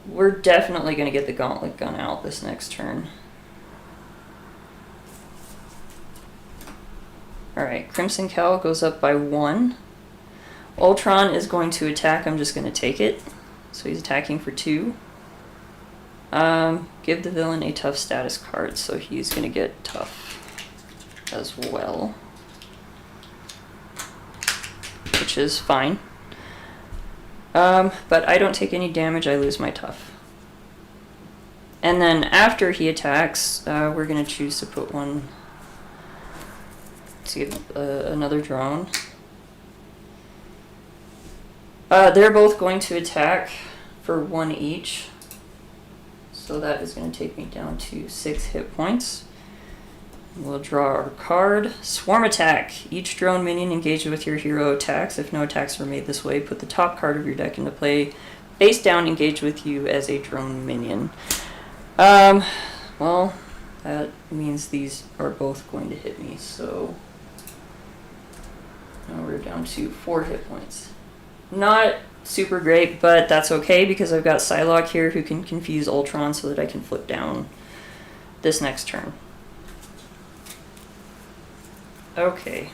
Speaker 3: We're definitely going to get the Gauntlet Gun out this next turn. Alright, Crimson Cowl goes up by 1. Ultron is going to attack, I'm just going to take it. So he's attacking for 2. Give the villain a tough status card, so he's gonna get tough as well, which is fine. But I don't take any damage, I lose my tough. And then after he attacks, we're gonna choose to put one to give another drone. They're both going to attack for 1 each. So that is going to take me down to 6 hit points. We'll draw our card. Swarm attack. Each drone minion engaged with your hero attacks. If no attacks are made this way, put the top card of your deck into play. Face down, engaged with you as a drone minion. Well, that means these are both going to hit me. So now we're down to 4 hit points. Not super great, but that's okay because I've got Psylocke here who can confuse Ultron so that I can flip down this next turn. Okay.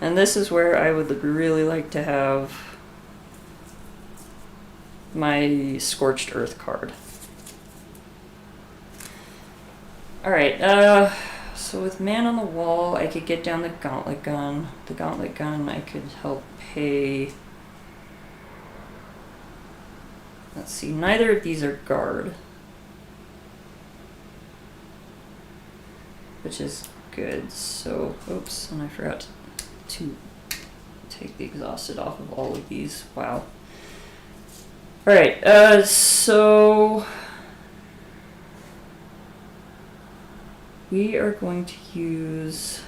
Speaker 3: And this is where I would really like to have my Scorched Earth card. Alright, so with Man on the Wall, I could get down the Gauntlet Gun. The Gauntlet Gun I could help pay... Let's see, neither of these are guard. Which is good, so... Oops, and I forgot to take the exhausted off of all of these. Wow. Alright, so... we are going to use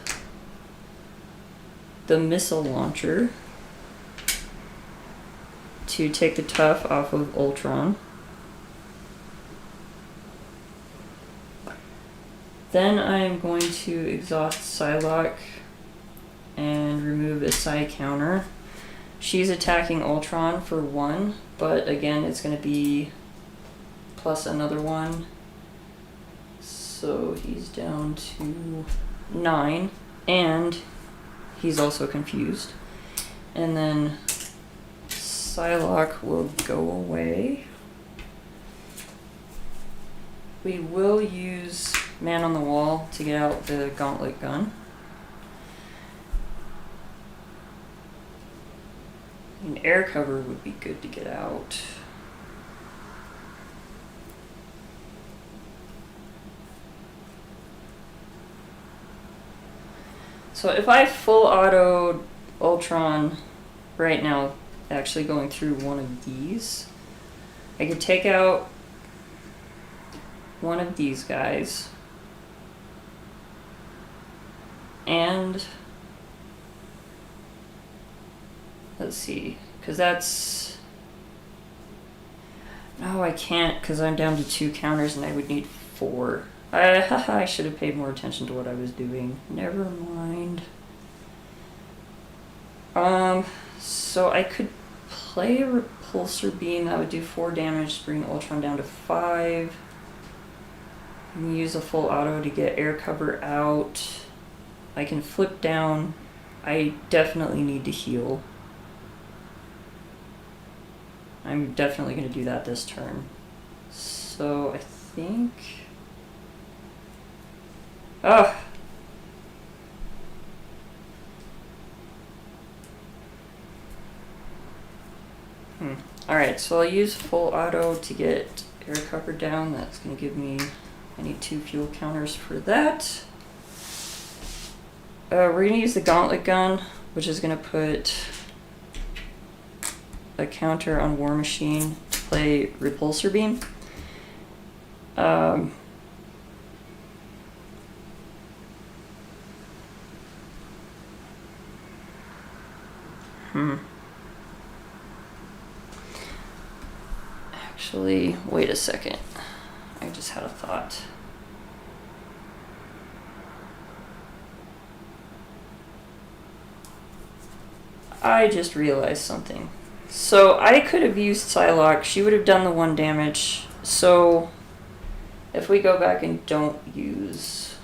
Speaker 3: the missile launcher to take the tough off of Ultron. Then I'm going to exhaust Psylocke and remove a Psy counter. She's attacking Ultron for 1, but again it's going to be plus another 1. So he's down to 9, and he's also confused. And then Psylocke will go away. We will use Man on the Wall to get out the Gauntlet Gun. An air cover would be good to get out. So if I full auto Ultron right now, actually going through one of these, I could take out one of these guys and let's see, because that's... No, I can't because I'm down to 2 counters and I would need 4. I should have paid more attention to what I was doing. Never mind. So I could play a repulsor beam that would do 4 damage to bring Ultron down to 5. And use a full auto to get air cover out. I can flip down. I definitely need to heal. I'm definitely going to do that this turn. So I think... Oh. Alright, so I'll use full auto to get air cover down. That's going to give me... I need 2 fuel counters for that. We're going to use the Gauntlet Gun, which is going to put a counter on War Machine to play Repulsor Beam. Actually, wait a second. I just had a thought. I just realized something. So I could have used Psylocke. She would have done the 1 damage. So if we go back and don't use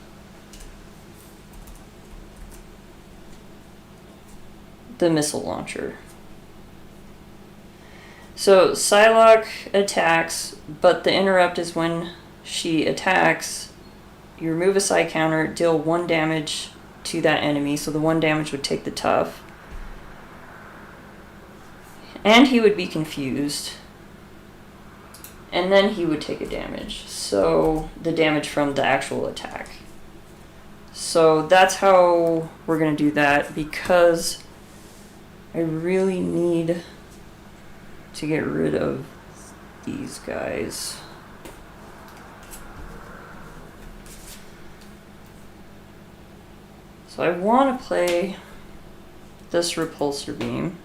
Speaker 3: the missile launcher. So Psylocke attacks, but the interrupt is when she attacks, you remove a psi counter, deal 1 damage to that enemy, so the 1 damage would take the tough. And he would be confused. And then he would take a damage. So the damage from the actual attack. So that's how we're going to do that, because I really need to get rid of these guys. So I want to play this repulsor beam.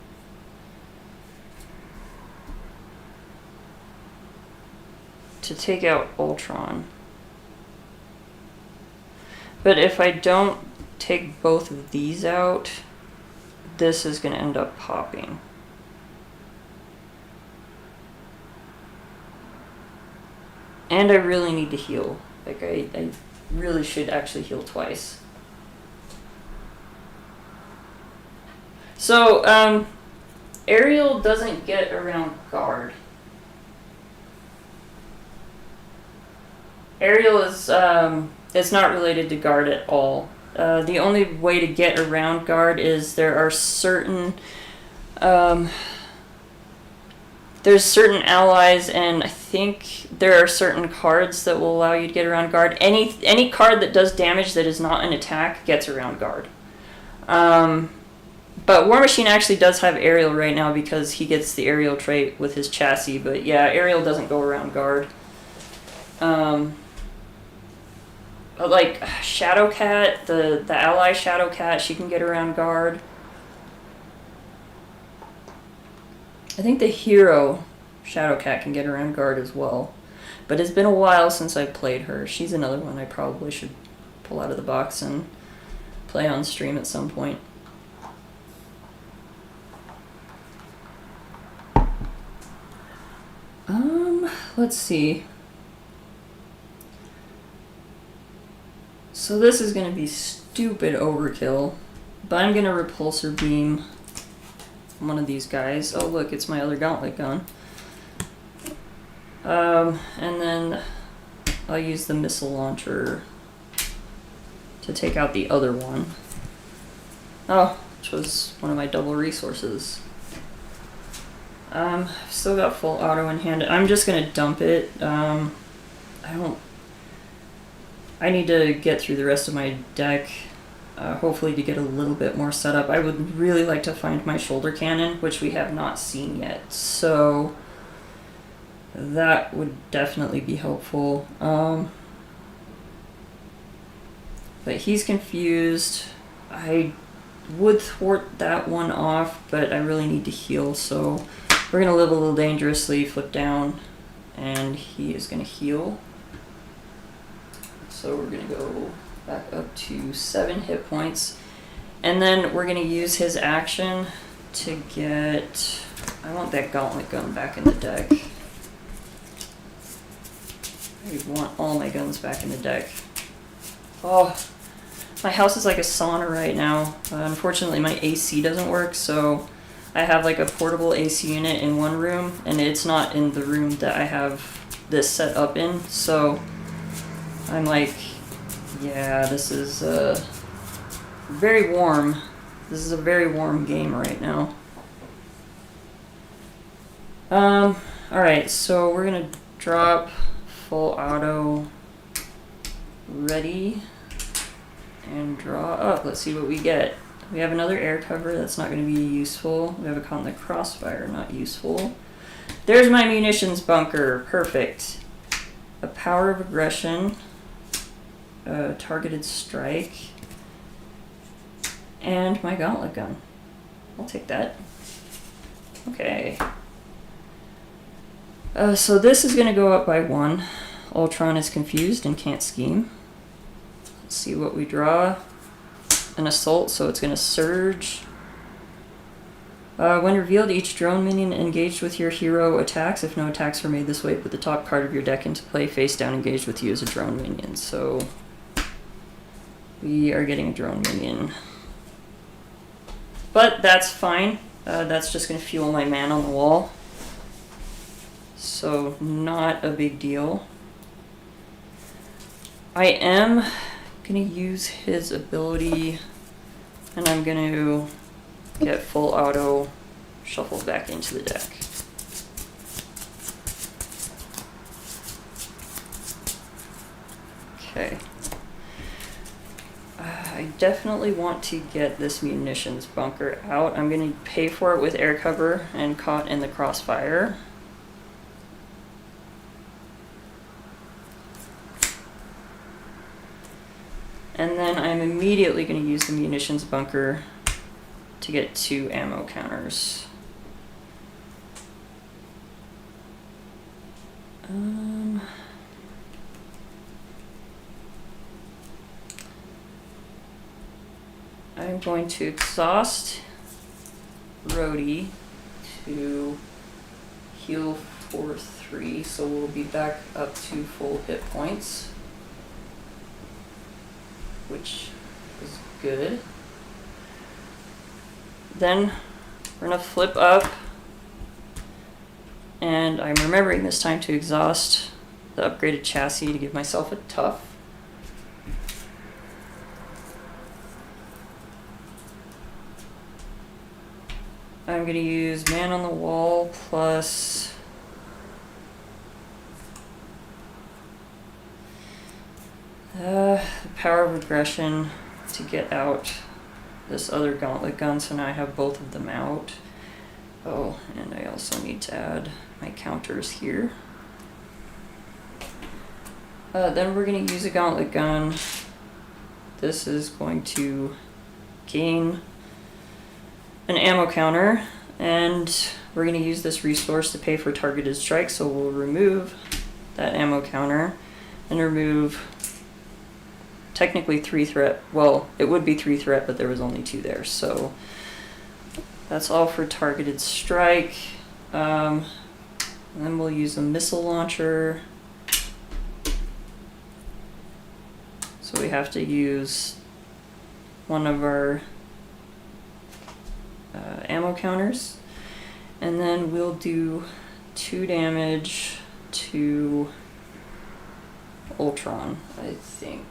Speaker 3: To take out Ultron. But if I don't take both of these out, this is going to end up popping. And I really need to heal. Like, I really should actually heal twice. So, Ariel doesn't get around guard. Ariel is, it's not related to guard at all. The only way to get around guard is there are certain, there's certain allies, and I think there are certain cards that will allow you to get around guard. Any card that does damage that is not an attack gets around guard. But War Machine actually does have Ariel right now because he gets the Ariel trait with his chassis, but yeah, Ariel doesn't go around guard. Like Shadowcat, the ally Shadowcat, she can get around guard. I think the hero Shadowcat can get around guard as well. But it's been a while since I played her. She's another one I probably should pull out of the box and play on stream at some point. Let's see. So this is going to be stupid overkill, but I'm going to repulsor beam one of these guys. Oh look, it's my other Gauntlet Gun. And then I'll use the missile launcher to take out the other one. Oh, which was one of my double resources. I've still got full auto in hand. I'm just going to dump it. I need to get through the rest of my deck, hopefully to get a little bit more set up. I would really like to find my shoulder cannon, which we have not seen yet, so that would definitely be helpful. But he's confused. I would thwart that one off, but I really need to heal, so we're going to live a little dangerously, flip down, and he is going to heal. So we're going to go back up to 7 hit points. And then we're going to use his action to get... I want that Gauntlet Gun back in the deck. I want all my guns back in the deck. Oh, my house is like a sauna right now. Unfortunately, my AC doesn't work, so I have like a portable AC unit in one room, and it's not in the room that I have this set up in, so I'm like, yeah, this is very warm. This is a very warm game right now. Alright, so we're gonna drop full auto, ready, and draw up. Let's see what we get. We have another air cover, that's not going to be useful. We have a Gauntlet Crossfire, not useful. There's my munitions bunker, perfect. A Power of Aggression, a Targeted Strike, and my Gauntlet Gun. I'll take that. Okay. So this is going to go up by 1. Ultron is confused and can't scheme. Let's see what we draw. An Assault, so it's going to surge. When revealed, each drone minion engaged with your hero attacks. If no attacks were made this way, put the top card of your deck into play face down, engaged with you as a drone minion. So we are getting a drone minion. But that's fine. That's just going to fuel my man on the wall. so not a big deal. I am gonna use his ability, and I'm gonna get full auto shuffled back into the deck. Okay. I definitely want to get this munitions bunker out. I'm going to pay for it with air cover and caught in the crossfire. And then I'm immediately going to use the munitions bunker to get 2 ammo counters. I'm going to exhaust Rhodey to heal for 3, so we'll be back up to full hit points, which is good. Then we're gonna flip up, and I'm remembering this time to exhaust the upgraded chassis to give myself a tough. I'm going to use Man on the Wall plus the Power of Aggression to get out this other Gauntlet Gun, so now I have both of them out. Oh, and I also need to add my counters here. Then we're going to use a Gauntlet Gun. This is going to gain an ammo counter, and we're going to use this resource to pay for targeted strikes, so we'll remove that ammo counter and remove technically 3 threat. Well, it would be 3 threat, but there was only 2 there, so that's all for targeted strike. And then we'll use a missile launcher, so we have to use one of our ammo counters, and then we'll do 2 damage to Ultron, I think.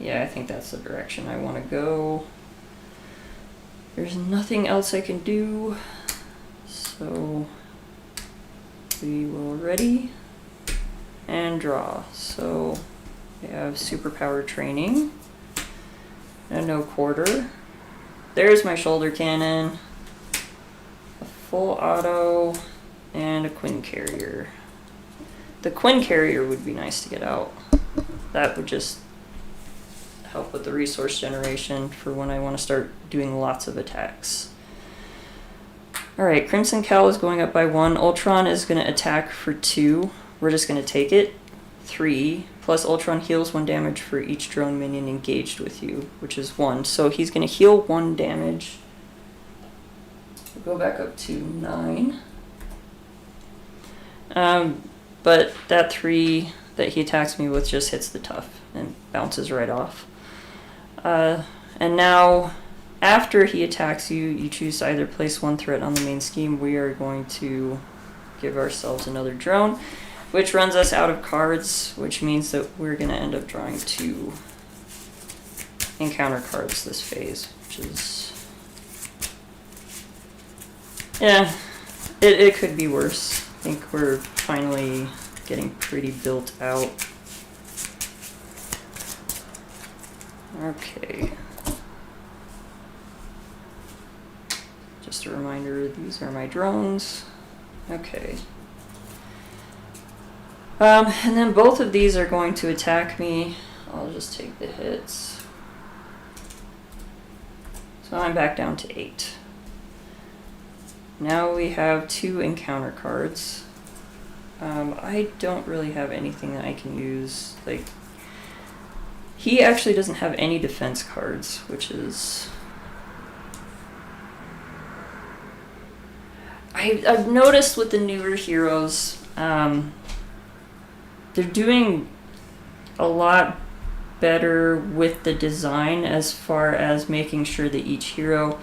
Speaker 3: Yeah, I think that's the direction I want to go. There's nothing else I can do, so we will ready and draw. So we have superpower training and no quarter. There's my shoulder cannon, a full auto, and a Quinn carrier. The Quinn carrier would be nice to get out. That would just help with the resource generation for when I want to start doing lots of attacks. Alright, Crimson Cowl is going up by 1. Ultron is going to attack for 2. We're just going to take it. 3, plus Ultron heals 1 damage for each drone minion engaged with you, which is 1. So he's going to heal 1 damage. We'll go back up to 9. But that 3 that he attacks me with just hits the tough and bounces right off. And now, after he attacks you, you choose to either place 1 threat on the main scheme. We are going to give ourselves another drone, which runs us out of cards, which means that we're going to end up drawing 2 encounter cards this phase, which is... yeah, it could be worse. I think we're finally getting pretty built out. Okay. Just a reminder, these are my drones. Okay. And then both of these are going to attack me. I'll just take the hits. So I'm back down to 8. Now we have 2 encounter cards. I don't really have anything that I can use. Like, he actually doesn't have any defense cards, which is... I've noticed with the newer heroes, they're doing a lot better with the design as far as making sure that each hero,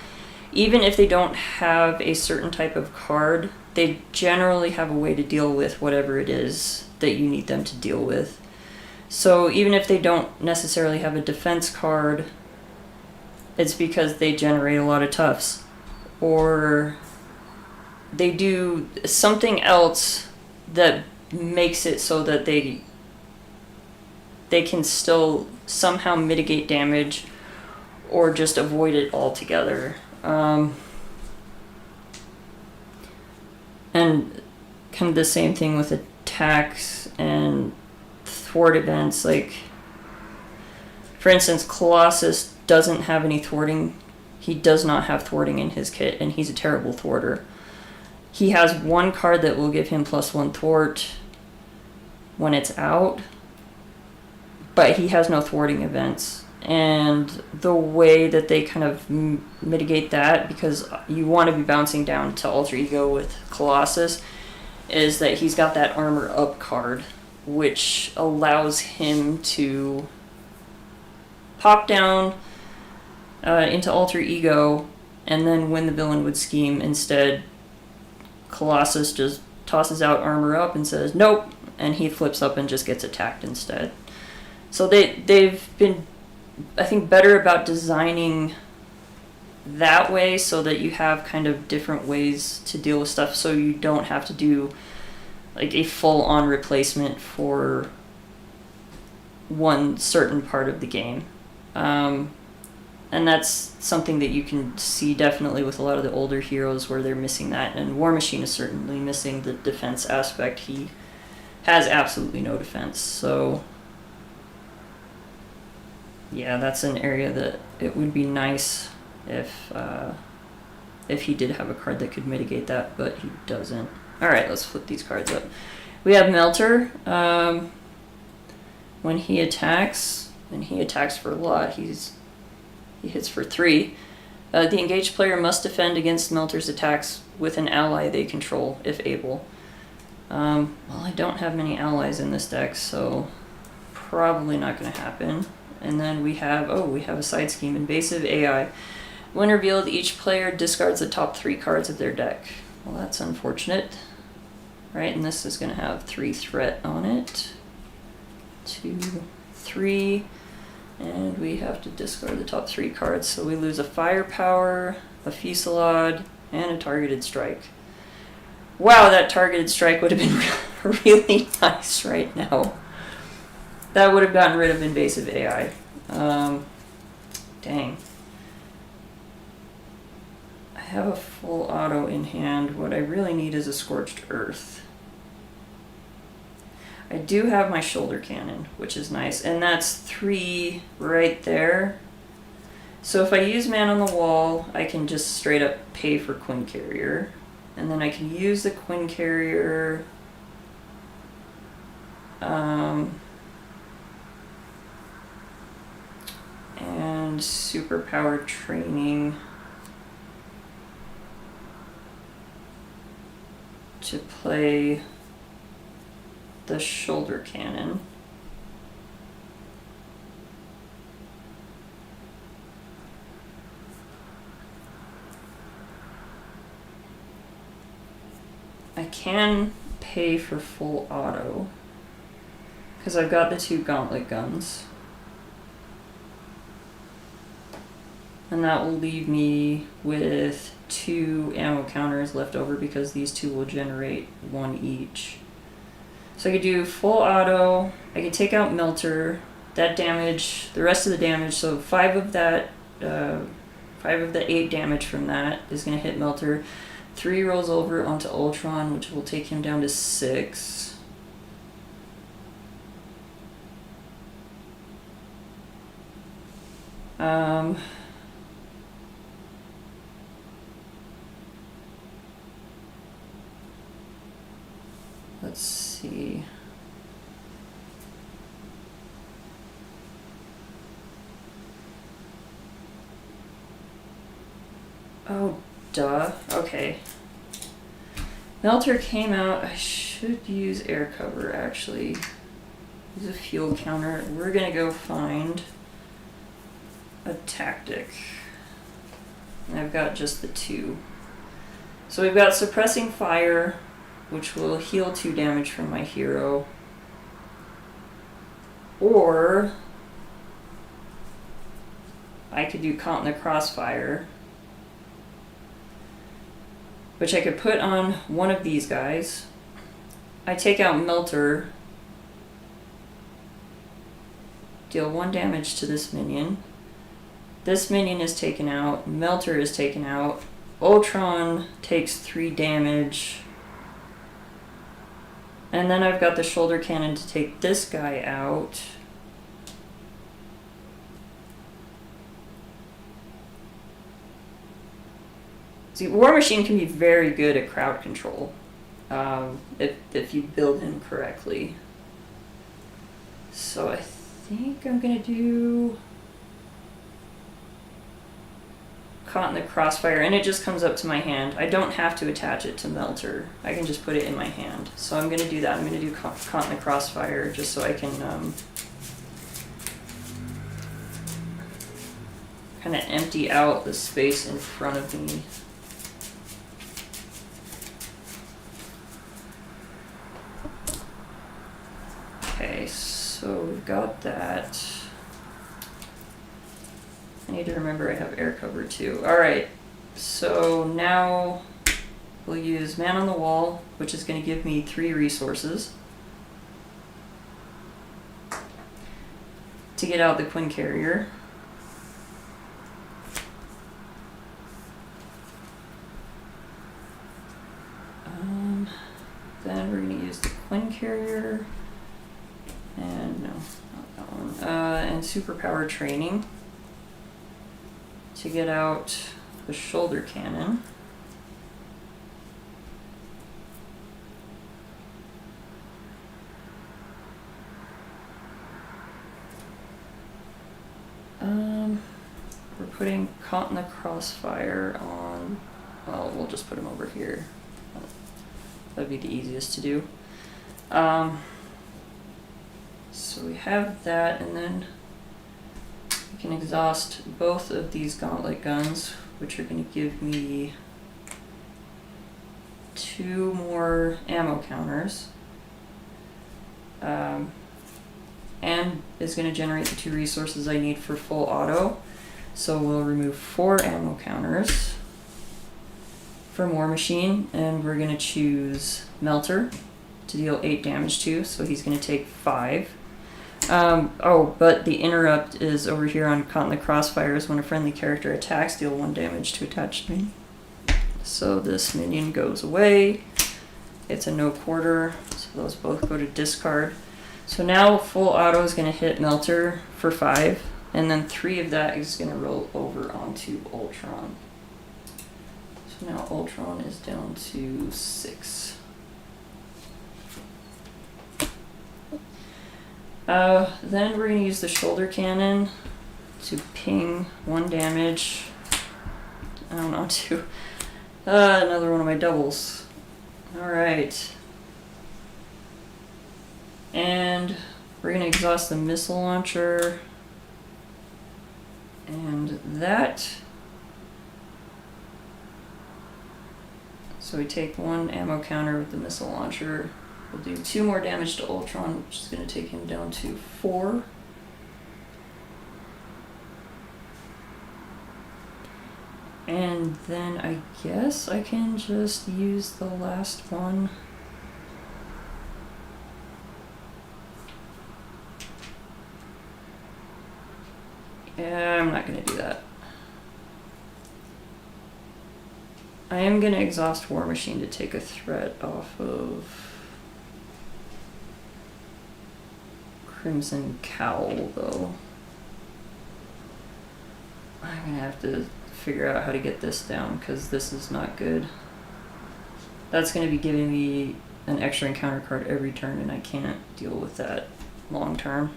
Speaker 3: even if they don't have a certain type of card, they generally have a way to deal with whatever it is that you need them to deal with. So even if they don't necessarily have a defense card, it's because they generate a lot of toughs, or they do something else that makes it so that they can still somehow mitigate damage or just avoid it altogether. And kind of the same thing with attacks and thwart events. Like, for instance, Colossus doesn't have any thwarting. He does not have thwarting in his kit, and he's a terrible thwarter. He has one card that will give him +1 thwart when it's out, but he has no thwarting events. And the way that they kind of mitigate that, because you want to be bouncing down to Alter Ego with Colossus, is that he's got that Armor Up card, which allows him to pop down into Alter Ego, and then when the villain would scheme, instead Colossus just tosses out Armor Up and says nope, and he flips up and just gets attacked instead. So they've been, I think, better about designing that way so that you have kind of different ways to deal with stuff, so you don't have to do like a full-on replacement for one certain part of the game. And that's something that you can see definitely with a lot of the older heroes where they're missing that, and War Machine is certainly missing the defense aspect. He has absolutely no defense, so yeah, that's an area that it would be nice if he did have a card that could mitigate that, but he doesn't. Alright, let's flip these cards up. We have Melter. When he attacks, and he attacks for a lot, he hits for 3. The engaged player must defend against Melter's attacks with an ally they control, if able. Well, I don't have many allies in this deck, so probably not going to happen. And then we have a side scheme, Invasive AI. When revealed, each player discards the top 3 cards of their deck. Well, that's unfortunate. Right, and this is going to have 3 threat on it. 2, 3. And we have to discard the top 3 cards, so we lose a Firepower, a Fusillade, and a Targeted Strike. Wow, that Targeted Strike would have been really nice right now. That would have gotten rid of Invasive AI. Dang. I have a full auto in hand. What I really need is a Scorched Earth. I do have my shoulder cannon, which is nice, and that's 3 right there. So if I use Man on the Wall, I can just straight up pay for Quinn Carrier, and then I can use the Quinn Carrier and Superpower Training to play the shoulder cannon. I can pay for full auto because I've got the 2 Gauntlet Guns, and that will leave me with 2 ammo counters left over because these 2 will generate 1 each. So I could do full auto, I could take out Melter, that damage, the rest of the damage, so 5 of that, 5 of the 8 damage from that is going to hit Melter. 3 rolls over onto Ultron, which will take him down to 6. Let's see. Oh, duh. Okay. Melter came out. I should use air cover, actually. Use a fuel counter. We're gonna go find a tactic. And I've got just the 2. So we've got suppressing fire, which will heal 2 damage from my hero. Or I could do Caught in the Crossfire, which I could put on one of these guys. I take out Melter, deal 1 damage to this minion. This minion is taken out, Melter is taken out, Ultron takes 3 damage, and then I've got the shoulder cannon to take this guy out. See, War Machine can be very good at crowd control, if you build him correctly. So I think I'm gonna do Caught in the Crossfire, and it just comes up to my hand. I don't have to attach it to Melter. I can just put it in my hand. So I'm gonna do that. I'm gonna do Caught in the Crossfire just so I can kind of empty out the space in front of me. Okay, so we've got that. I need to remember I have air cover too. Alright, so now we'll use Man on the Wall, which is going to give me 3 resources to get out the Quinn Carrier. Then we're going to use the Quinn Carrier, and no, not that one, and Superpower Training to get out the shoulder cannon. We're putting Caught in the Crossfire on, well, we'll just put him over here. That'd be the easiest to do. So we have that, and then we can exhaust both of these Gauntlet Guns, which are going to give me 2 more ammo counters. And is going to generate the 2 resources I need for full auto. So we'll remove 4 ammo counters from War Machine, and we're going to choose Melter to deal 8 damage to, so he's going to take 5. Oh, but the interrupt is over here on Caught in the Crossfires. When a friendly character attacks, deal 1 damage to attached minion. So this minion goes away. It's a no quarter, so those both go to discard. So now full auto is going to hit Melter for 5, and then 3 of that is going to roll over onto Ultron. So now Ultron is down to 6. Then we're going to use the shoulder cannon to ping 1 damage. Onto another one of my doubles. Alright. And we're going to exhaust the missile launcher. And that. So we take 1 ammo counter with the missile launcher. We'll do 2 more damage to Ultron, which is going to take him down to 4. And then I guess I can just use the last one. Yeah, I'm not going to do that. I am going to exhaust War Machine to take a threat off of Crimson Cowl, though. I'm going to have to figure out how to get this down, because this is not good. That's going to be giving me an extra encounter card every turn, and I can't deal with that long term.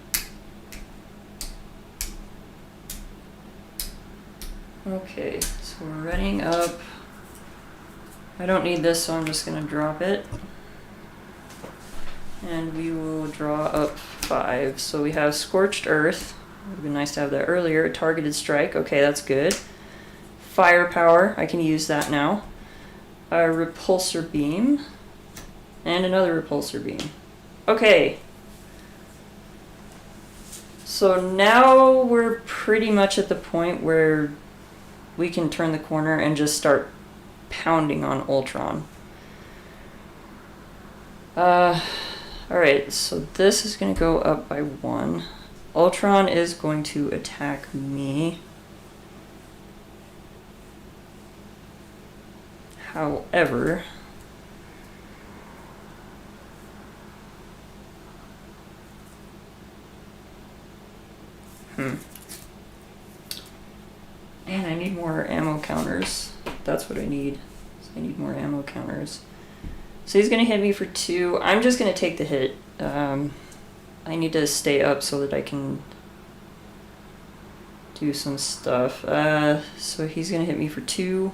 Speaker 3: Okay, so we're readying up. I don't need this, so I'm just going to drop it. And we will draw up 5. So we have Scorched Earth. Would have been nice to have that earlier. A targeted strike. Okay, that's good. Firepower. I can use that now. A repulsor beam. And another repulsor beam. Okay. So now we're pretty much at the point where we can turn the corner and just start pounding on Ultron. Alright, so this is going to go up by 1. Ultron is going to attack me. However, man, I need more ammo counters. That's what I need. So I need more ammo counters. So he's going to hit me for 2. I'm just going to take the hit. I need to stay up so that I can do some stuff. So he's going to hit me for 2.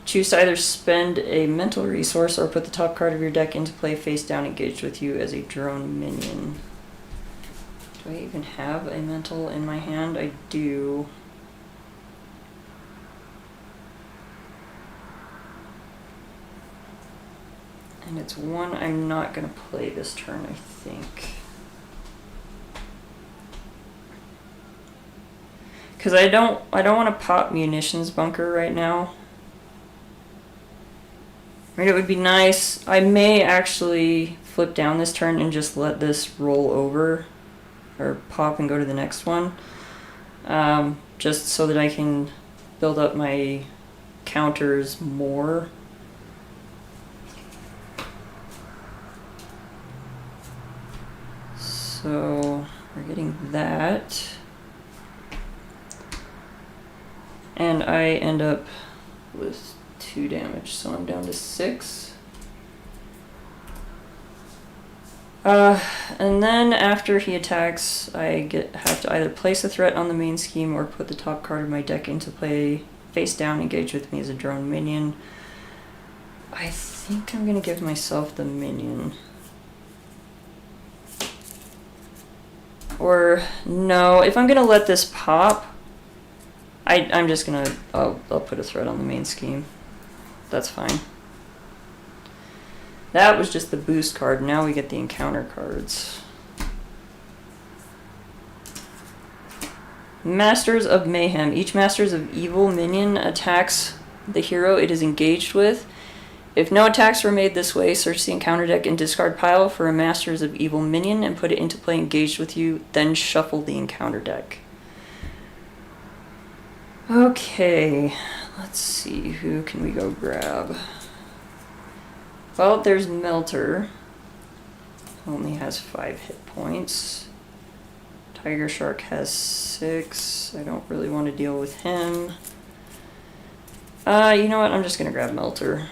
Speaker 3: Choose to either spend a mental resource or put the top card of your deck into play face down engaged with you as a drone minion. Do I even have a mental in my hand? I do. And it's one I'm not going to play this turn, I think. Because I don't want to pop munitions bunker right now. I mean, it would be nice. I may actually flip down this turn and just let this roll over. Or pop and go to the next one. Just so that I can build up my counters more. So we're getting that. And I end up with 2 damage, so I'm down to 6. And then after he attacks, I have to either place a threat on the main scheme or put the top card of my deck into play face down, engage with me as a drone minion. I think I'm going to give myself the minion. Or, no, if I'm going to let this pop, I'm just going to, I'll put a threat on the main scheme. That's fine. That was just the boost card. Now we get the encounter cards. Masters of Mayhem. Each Masters of Evil minion attacks the hero it is engaged with. If no attacks were made this way, search the encounter deck and discard pile for a Masters of Evil minion and put it into play engaged with you, then shuffle the encounter deck. Okay, let's see, who can we go grab? Well, there's Melter. Only has 5 hit points. Tiger Shark has 6. I don't really want to deal with him. You know what? I'm just going to grab Melter.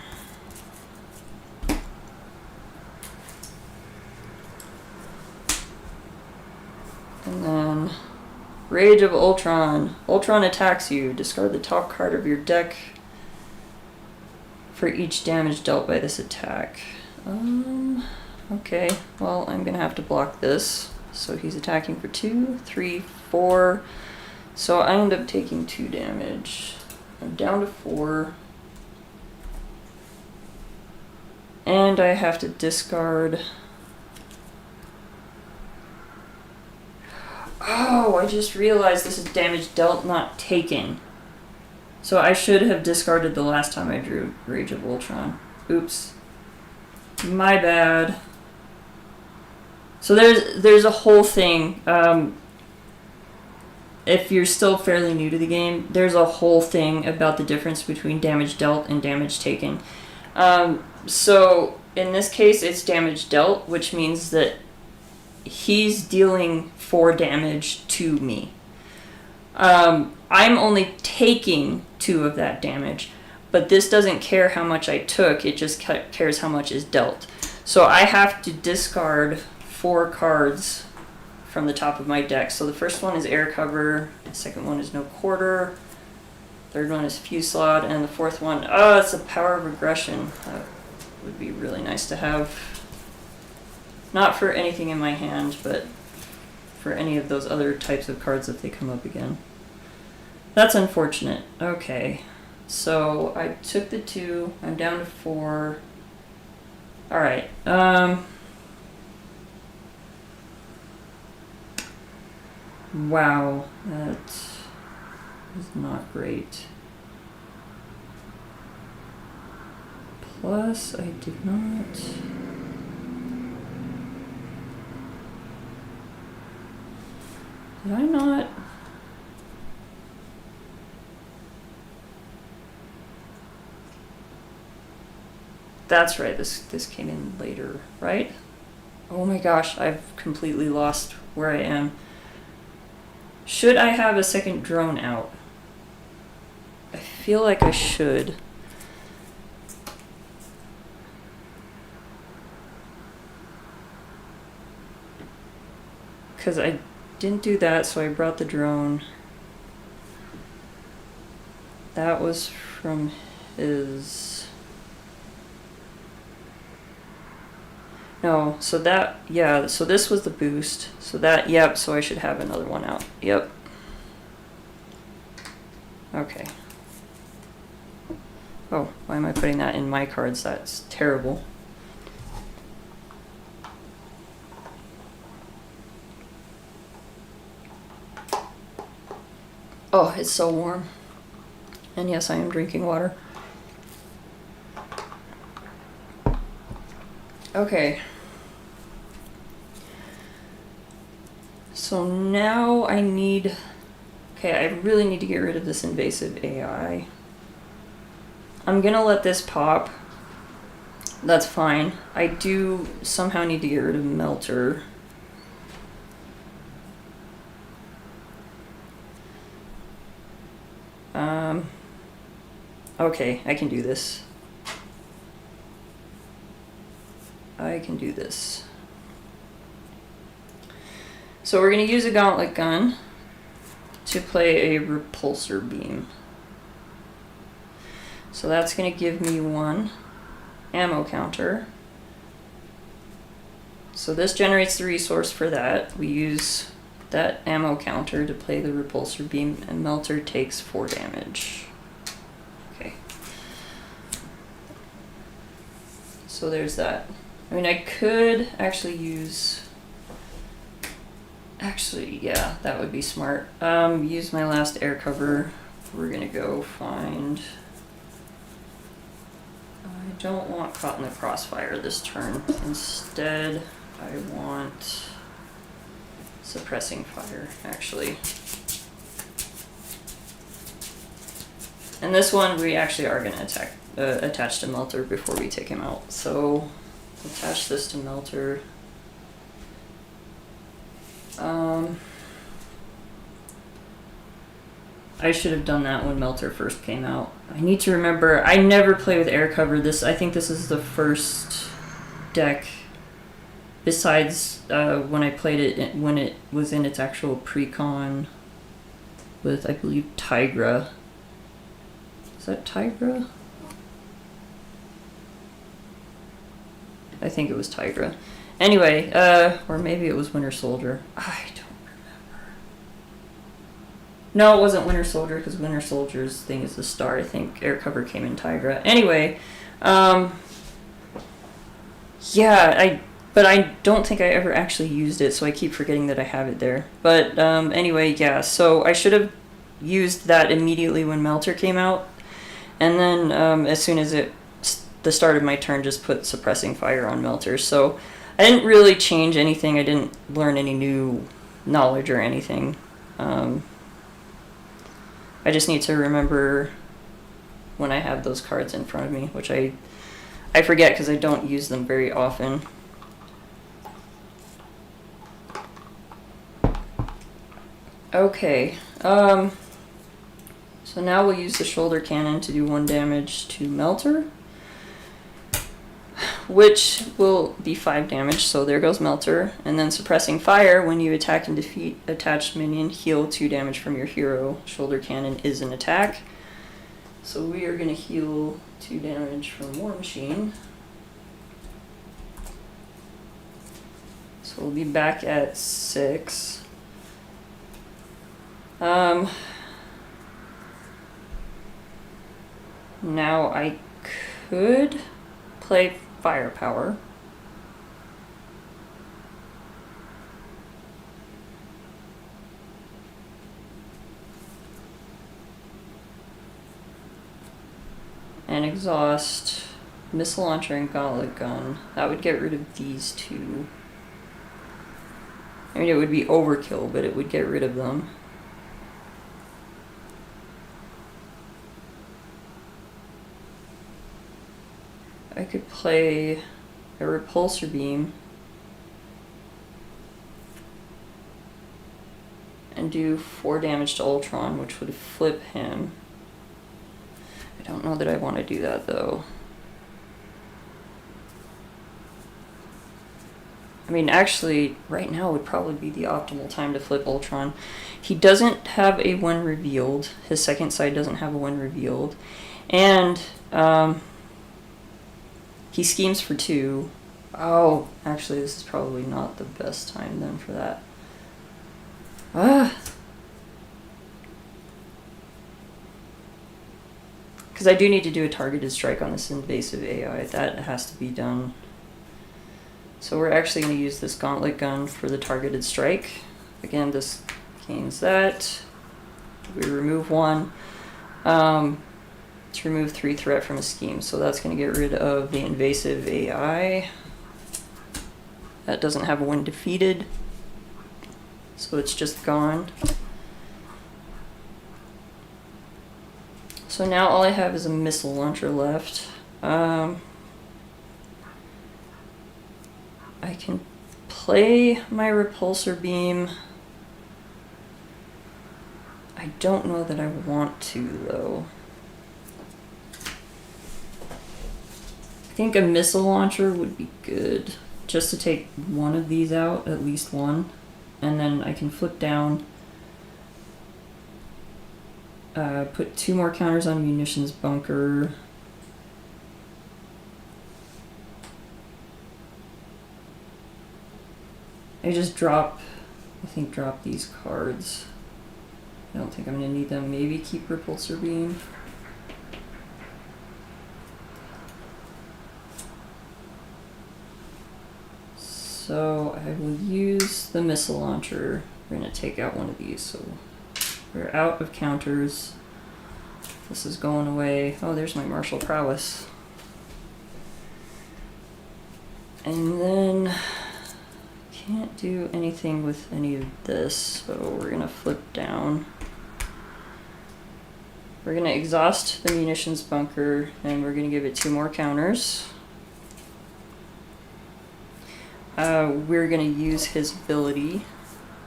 Speaker 3: And then Rage of Ultron. Ultron attacks you. Discard the top card of your deck for each damage dealt by this attack. Okay, well, I'm gonna have to block this. So he's attacking for 2, 3, 4. So I end up taking 2 damage. I'm down to 4. And I have to discard. Oh, I just realized this is damage dealt, not taken. So I should have discarded the last time I drew Rage of Ultron. Oops. My bad. So there's a whole thing. If you're still fairly new to the game, there's a whole thing about the difference between damage dealt and damage taken. So in this case, it's damage dealt, which means that he's dealing 4 damage to me. I'm only taking 2 of that damage, but this doesn't care how much I took, it just cares how much is dealt. So I have to discard 4 cards from the top of my deck. So the first one is Air Cover, the second one is No Quarter, third one is Fusillade, and the fourth one, it's a Power of Aggression. That would be really nice to have. Not for anything in my hand, but for any of those other types of cards if they come up again. That's unfortunate. Okay. So I took the 2. I'm down to 4. Alright. Wow. That is not great. Plus, I did not... Did I not? That's right, this came in later, right? Oh my gosh, I've completely lost where I am. Should I have a second drone out? I feel like I should. Because I didn't do that, so I brought the drone. That was from his... No, so that, yeah, so this was the boost. So that, yep, so I should have another one out. Yep. Okay. Oh, why am I putting that in my cards? That's terrible. Oh, it's so warm. And yes, I am drinking water. Okay. So now I need... Okay, I really need to get rid of this invasive AI. I'm gonna let this pop. That's fine. I do somehow need to get rid of Melter. Okay, I can do this. I can do this. So we're going to use a Gauntlet Gun to play a repulsor beam. So that's going to give me 1 ammo counter. So this generates the resource for that. We use that ammo counter to play the repulsor beam, and Melter takes 4 damage. Okay. So there's that. I mean, I could actually use... Actually, yeah, that would be smart. Use my last air cover. We're gonna go find... I don't want Caught in the Crossfire this turn. Instead, I want Suppressing Fire, actually. And this one, we actually are gonna attach to Melter before we take him out. So, attach this to Melter. I should have done that when Melter first came out. I need to remember, I never play with air cover. I think this is the first deck, besides when I played it when it was in its actual pre-con with, I believe, Tigra. Is that Tigra? I think it was Tigra. Anyway, or maybe it was Winter Soldier. I don't remember. No, it wasn't Winter Soldier, because Winter Soldier's thing is the star. I think air cover came in Tigra. Anyway, yeah, but I don't think I ever actually used it, so I keep forgetting that I have it there. But anyway, yeah, so I should have used that immediately when Melter came out, and then as soon as the start of my turn, just put Suppressing Fire on Melter. So I didn't really change anything. I didn't learn any new knowledge or anything. I just need to remember when I have those cards in front of me, which I forget because I don't use them very often. Okay, so now we'll use the shoulder cannon to do 1 damage to Melter, which will be 5 damage, so there goes Melter. And then Suppressing Fire, when you attack and defeat attached minion, heal 2 damage from your hero. Shoulder cannon is an attack. So we are going to heal 2 damage from War Machine. So we'll be back at 6. Now I could play Firepower. And exhaust Missile Launcher and Gauntlet Gun. That would get rid of these two. I mean, it would be overkill, but it would get rid of them. I could play a Repulsor Beam and do 4 damage to Ultron, which would flip him. I don't know that I want to do that, though. I mean, actually, right now would probably be the optimal time to flip Ultron. He doesn't have a when revealed. His second side doesn't have a when revealed. And, he schemes for 2. Oh, actually, this is probably not the best time then for that. Because I do need to do a targeted strike on this invasive AI. That has to be done. So we're actually going to use this Gauntlet Gun for the targeted strike. Again, this gains that. We remove 1. To remove 3 threat from a scheme. So that's going to get rid of the invasive AI. That doesn't have a when defeated. So it's just gone. So now all I have is a missile launcher left. I can play my Repulsor Beam. I don't know that I want to, though. I think a missile launcher would be good. Just to take one of these out, at least one. And then I can flip down. Put 2 more counters on munitions bunker. I just drop these cards. I don't think I'm going to need them. Maybe keep Repulsor Beam. So I will use the missile launcher. We're going to take out one of these. So we're out of counters. This is going away. Oh, there's my martial prowess. And then can't do anything with any of this, so we're gonna flip down. We're gonna exhaust the munitions bunker, and we're gonna give it 2 more counters. We're gonna use his ability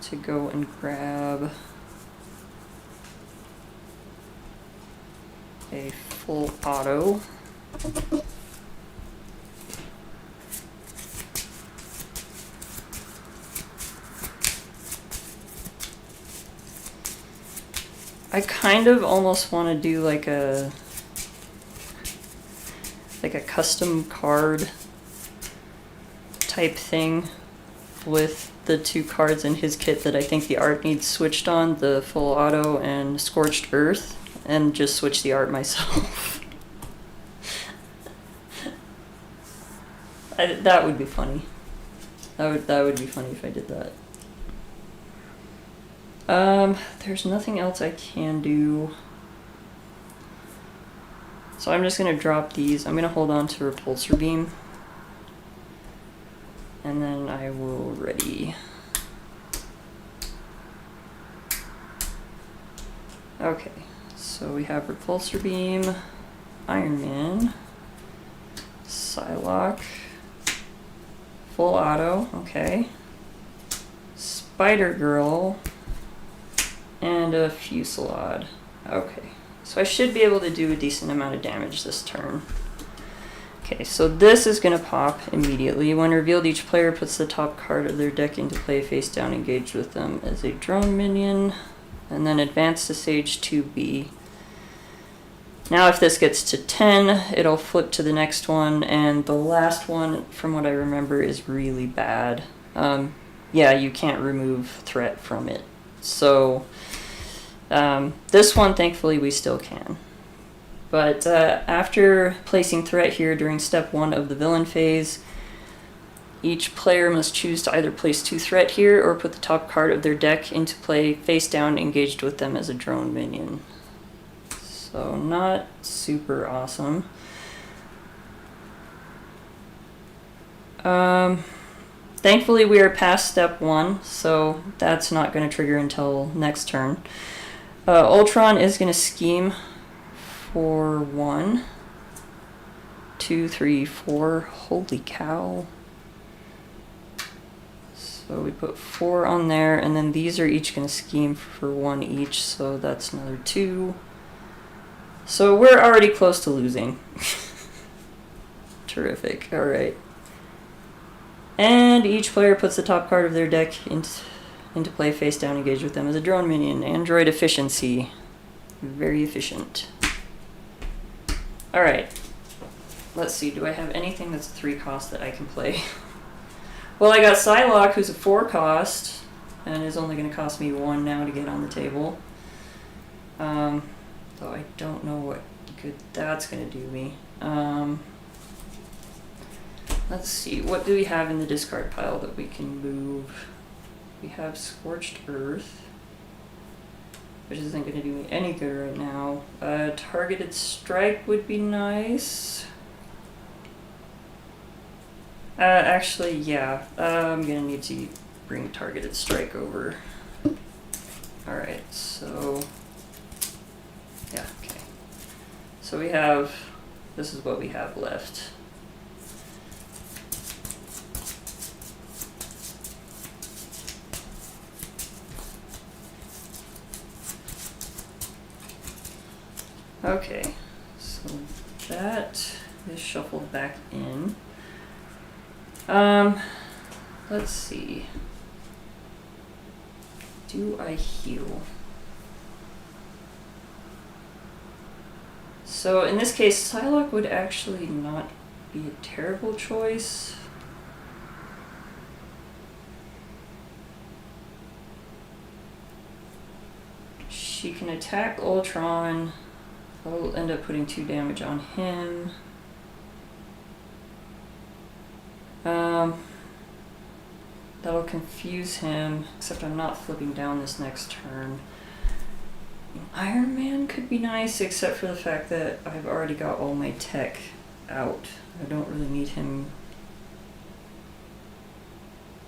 Speaker 3: to go and grab a full auto. I kind of almost want to do like a custom card type thing with the 2 cards in his kit that I think the art needs switched on, the full auto and Scorched Earth, and just switch the art myself. That would be funny. That would be funny if I did that. There's nothing else I can do. So I'm just gonna drop these. I'm gonna hold on to Repulsor Beam. And then I will ready. Okay, so we have Repulsor Beam, Iron Man, Psylocke, full auto, okay, Spider-Girl, and a Fusillade. Okay, so I should be able to do a decent amount of damage this turn. Okay, so this is going to pop immediately. When revealed, each player puts the top card of their deck into play face down, engaged with them as a drone minion, and then advance to stage 2B. Now if this gets to 10, it'll flip to the next one, and the last one, from what I remember, is really bad. yeah, you can't remove threat from it. So this one, thankfully, we still can. But after placing threat here during step 1 of the villain phase, each player must choose to either place 2 threat here or put the top card of their deck into play face down, engaged with them as a drone minion. So not super awesome. Thankfully we are past step 1, so that's not going to trigger until next turn. Ultron is going to scheme for 1, 2, 3, 4. Holy cow. So we put 4 on there, and then these are each going to scheme for 1 each, so that's another 2. So we're already close to losing. Terrific. Alright. And each player puts the top card of their deck into play face down, engaged with them as a drone minion. Android efficiency. Very efficient. Alright. Let's see, do I have anything that's 3 cost that I can play? Well, I got Psylocke, who's a 4 cost, and is only going to cost me 1 now to get on the table. Though I don't know what good that's going to do me. Let's see, what do we have in the discard pile that we can move? We have Scorched Earth, which isn't going to do me any good right now. Targeted Strike would be nice. Actually, yeah, I'm gonna need to bring Targeted Strike over. Alright, so, yeah, okay. So we have, this is what we have left. Okay, so that is shuffled back in. Let's see. Do I heal? So in this case, Psylocke would actually not be a terrible choice. She can attack Ultron. I'll end up putting 2 damage on him. That'll confuse him, except I'm not flipping down this next turn. Iron Man could be nice, except for the fact that I've already got all my tech out. I don't really need him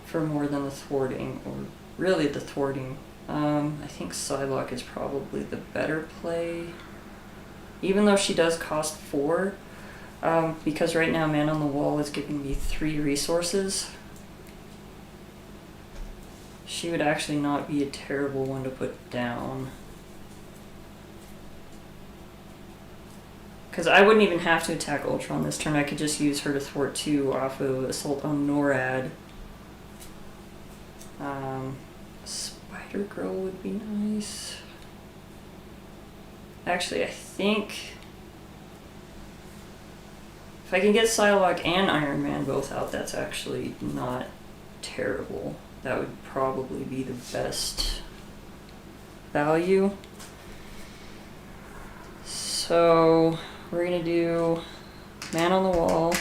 Speaker 3: for more than the thwarting, or really the thwarting. I think Psylocke is probably the better play, even though she does cost 4. Because right now Man on the Wall is giving me 3 resources. She would actually not be a terrible one to put down. Because I wouldn't even have to attack Ultron this turn. I could just use her to thwart 2 off of Assault on NORAD. Spider-Girl would be nice. Actually, I think if I can get Psylocke and Iron Man both out, that's actually not terrible. That would probably be the best value. So we're gonna do Man on the Wall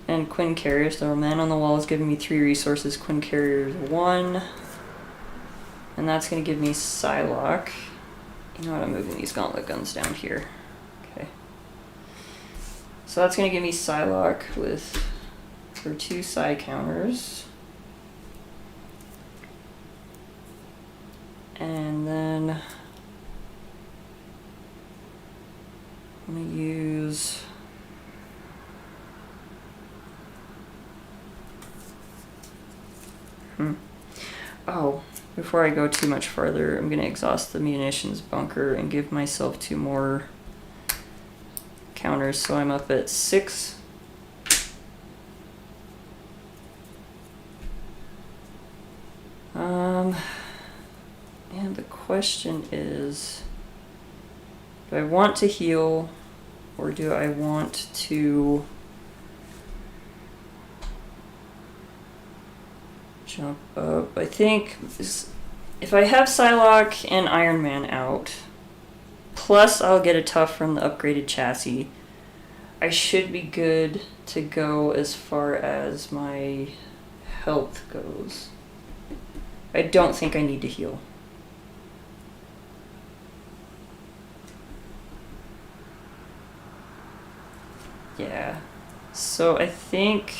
Speaker 3: and Quinn Carrier. So Man on the Wall is giving me 3 resources, Quinn Carrier is 1. And that's gonna give me Psylocke. You know what, I'm moving these Gauntlet Guns down here. Okay. So that's gonna give me Psylocke with her 2 Psy counters. And then I'm going to use oh, before I go too much farther, I'm going to exhaust the munitions bunker and give myself 2 more counters, so I'm up at 6. And the question is, do I want to heal, or do I want to jump up. I think if I have Psylocke and Iron Man out, plus I'll get a tough from the upgraded chassis, I should be good to go as far as my health goes. I don't think I need to heal. Yeah, so I think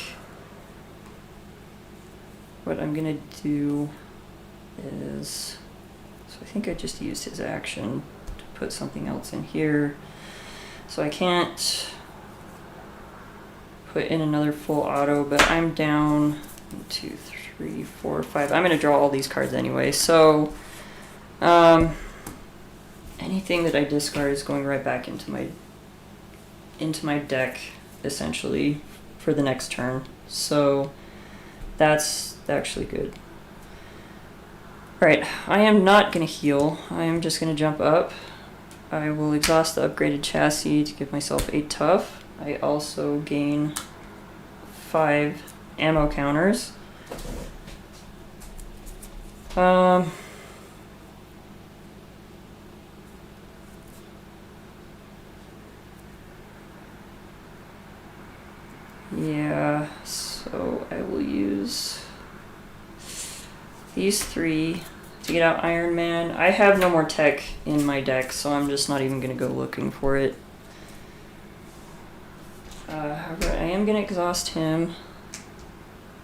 Speaker 3: what I'm gonna do is, so I think I just used his action to put something else in here. So I can't put in another full auto, but I'm down 1, 2, 3, 4, 5. I'm gonna draw all these cards anyway, so anything that I discard is going right back into my deck, essentially, for the next turn. So that's actually good. Alright, I am not going to heal. I am just going to jump up. I will exhaust the upgraded chassis to give myself a tough. I also gain 5 ammo counters. Yeah, so I will use these 3 to get out Iron Man. I have no more tech in my deck, so I'm just not even going to go looking for it. However, I am going to exhaust him.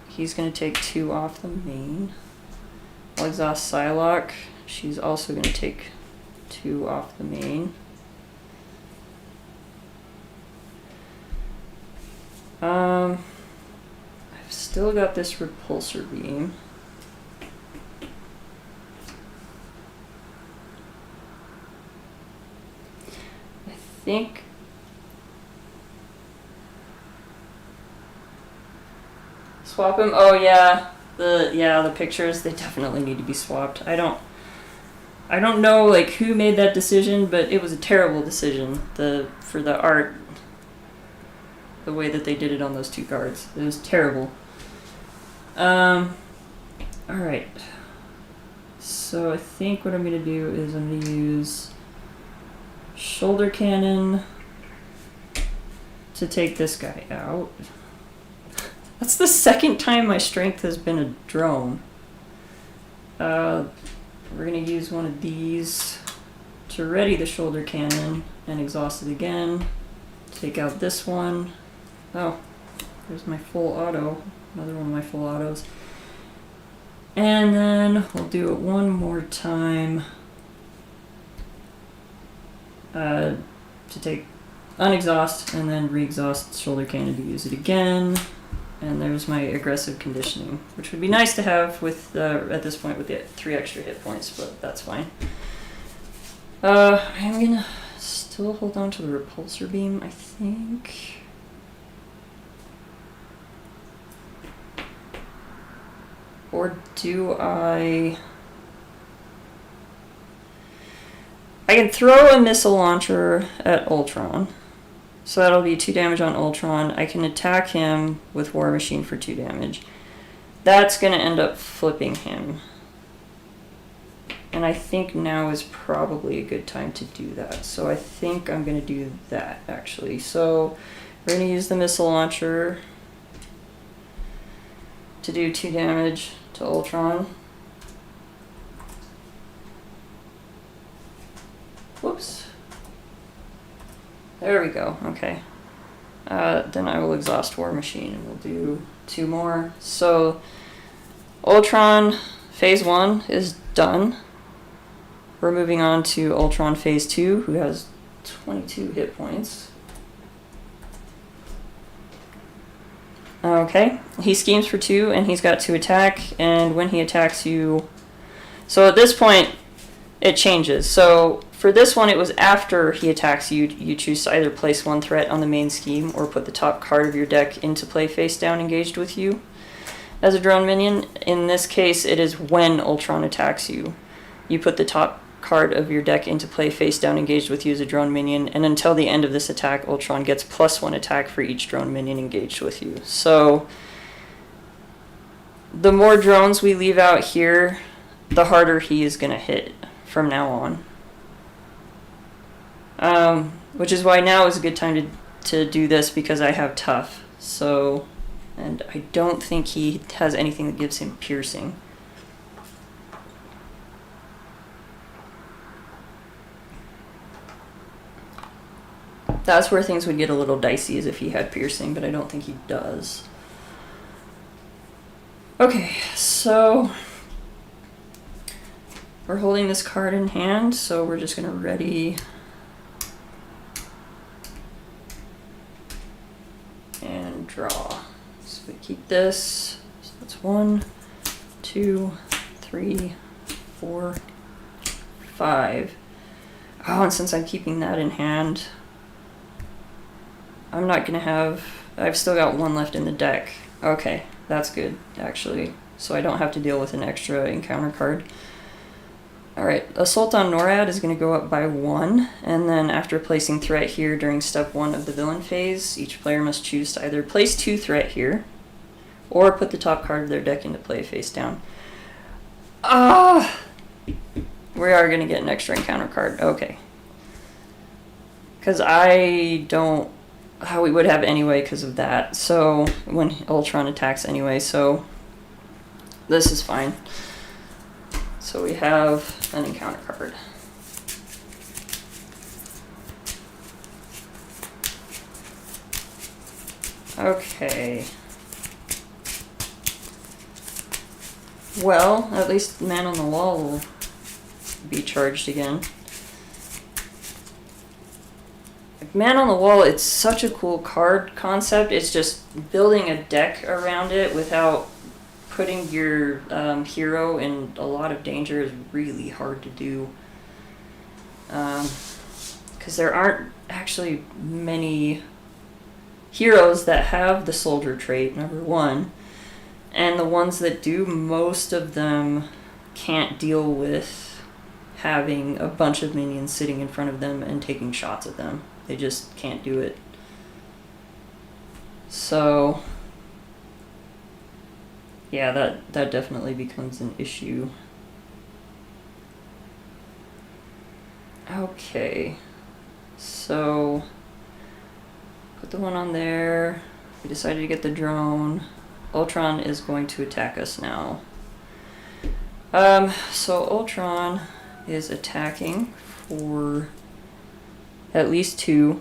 Speaker 3: He's going to take 2 off the main. I'll exhaust Psylocke. She's also going to take 2 off the main. I've still got this repulsor beam. I think swap him. Oh yeah, the pictures, they definitely need to be swapped. I don't know like who made that decision, but it was a terrible decision. For the art, the way that they did it on those 2 cards, it was terrible. Alright, so I think what I'm gonna do is I'm gonna use shoulder cannon to take this guy out. That's the second time my strength has been a drone. We're gonna use one of these to ready the shoulder cannon and exhaust it again. Take out this one. Oh, there's my full auto. Another one of my full autos. And then we'll do it one more time. To take unexhaust and then re-exhaust shoulder cannon to use it again. And there's my aggressive conditioning, which would be nice to have with at this point with the 3 extra hit points, but that's fine. I'm gonna still hold on to the repulsor beam, I think. Or do I can throw a missile launcher at Ultron. So that'll be 2 damage on Ultron. I can attack him with War Machine for 2 damage. That's going to end up flipping him. And I think now is probably a good time to do that. So I think I'm going to do that, actually. So we're going to use the missile launcher to do 2 damage to Ultron. Whoops. There we go, okay. Then I will exhaust War Machine and we'll do 2 more. So, Ultron Phase 1 is done. We're moving on to Ultron Phase 2, who has 22 hit points. Okay, he schemes for 2 and he's got 2 attack, and when he attacks you... So at this point, it changes. So for this one, it was after he attacks you, you choose to either place 1 threat on the main scheme or put the top card of your deck into play face down engaged with you as a drone minion. In this case, it is when Ultron attacks you. You put the top card of your deck into play face down engaged with you as a drone minion, and until the end of this attack, Ultron gets +1 attack for each drone minion engaged with you. So the more drones we leave out here, the harder he is going to hit from now on. Which is why now is a good time to do this, because I have tough. So, and I don't think he has anything that gives him piercing. That's where things would get a little dicey, is if he had piercing, but I don't think he does. Okay, so we're holding this card in hand, so we're just gonna ready and draw. So we keep this. So that's 1, 2, 3, 4, 5. Oh, and since I'm keeping that in hand, I'm not gonna have, I've still got 1 left in the deck. Okay, that's good, actually. So I don't have to deal with an extra encounter card. Alright, Assault on NORAD is going to go up by 1, and then after placing threat here during step 1 of the villain phase, each player must choose to either place 2 threat here, or put the top card of their deck into play face down. Ah! We are going to get an extra encounter card, okay. Because I don't, we would have anyway because of that, so when Ultron attacks anyway, so this is fine. So we have an encounter card. Okay. Well, at least Man on the Wall will be charged again. Man on the Wall, it's such a cool card concept. It's just building a deck around it without putting your hero in a lot of danger is really hard to do. Because there aren't actually many heroes that have the soldier trait, number 1. And the ones that do, most of them can't deal with having a bunch of minions sitting in front of them and taking shots at them. They just can't do it. So yeah, that definitely becomes an issue. Okay, so put the 1 on there. We decided to get the drone. Ultron is going to attack us now. So Ultron is attacking for at least 2.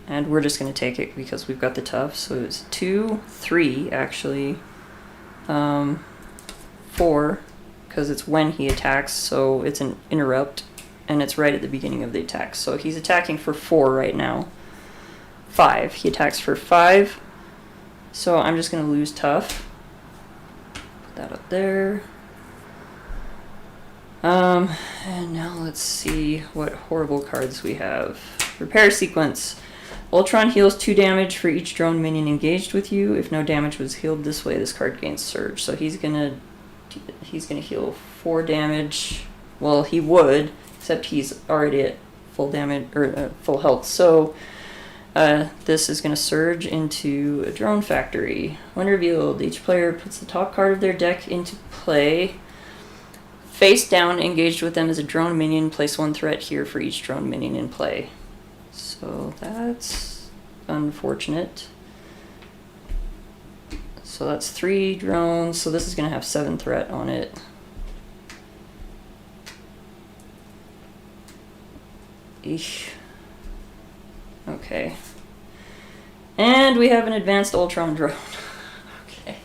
Speaker 3: And we're just going to take it because we've got the tough. So it's 2, 3 actually. 4, because it's when he attacks, so it's an interrupt, and it's right at the beginning of the attack. So he's attacking for 4 right now. 5. He attacks for 5. So I'm just going to lose tough. Put that up there. And now let's see what horrible cards we have. Repair sequence. Ultron heals 2 damage for each drone minion engaged with you. If no damage was healed this way, this card gains surge. So he's gonna heal 4 damage. Well, he would, except he's already at full damage or full health. So this is gonna surge into a drone factory. When revealed, each player puts the top card of their deck into play. Face down, engaged with them as a drone minion. Place 1 threat here for each drone minion in play. So that's unfortunate. So that's 3 drones. So this is going to have 7 threat on it. Eesh. Okay. And we have an advanced Ultron drone. Okay.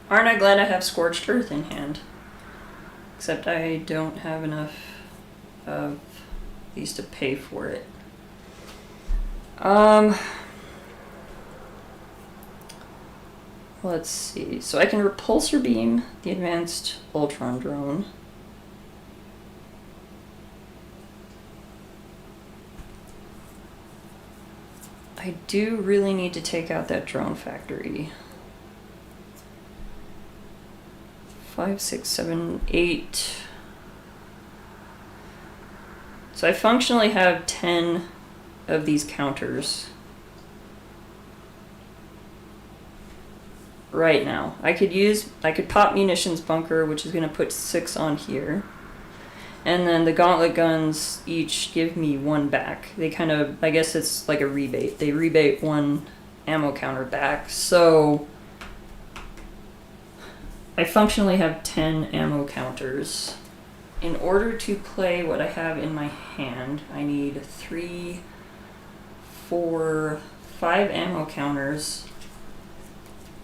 Speaker 3: Aren't I glad I have Scorched Earth in hand? Except I don't have enough of these to pay for it. Let's see. So I can repulsor beam the advanced Ultron drone. I do really need to take out that drone factory. 5, 6, 7, 8. So I functionally have 10 of these counters right now. I could pop munitions bunker, which is going to put 6 on here. And then the Gauntlet Guns each give me 1 back. They kind of, I guess it's like a rebate. They rebate 1 ammo counter back. So I functionally have 10 ammo counters. In order to play what I have in my hand, I need 3, 4, 5 ammo counters.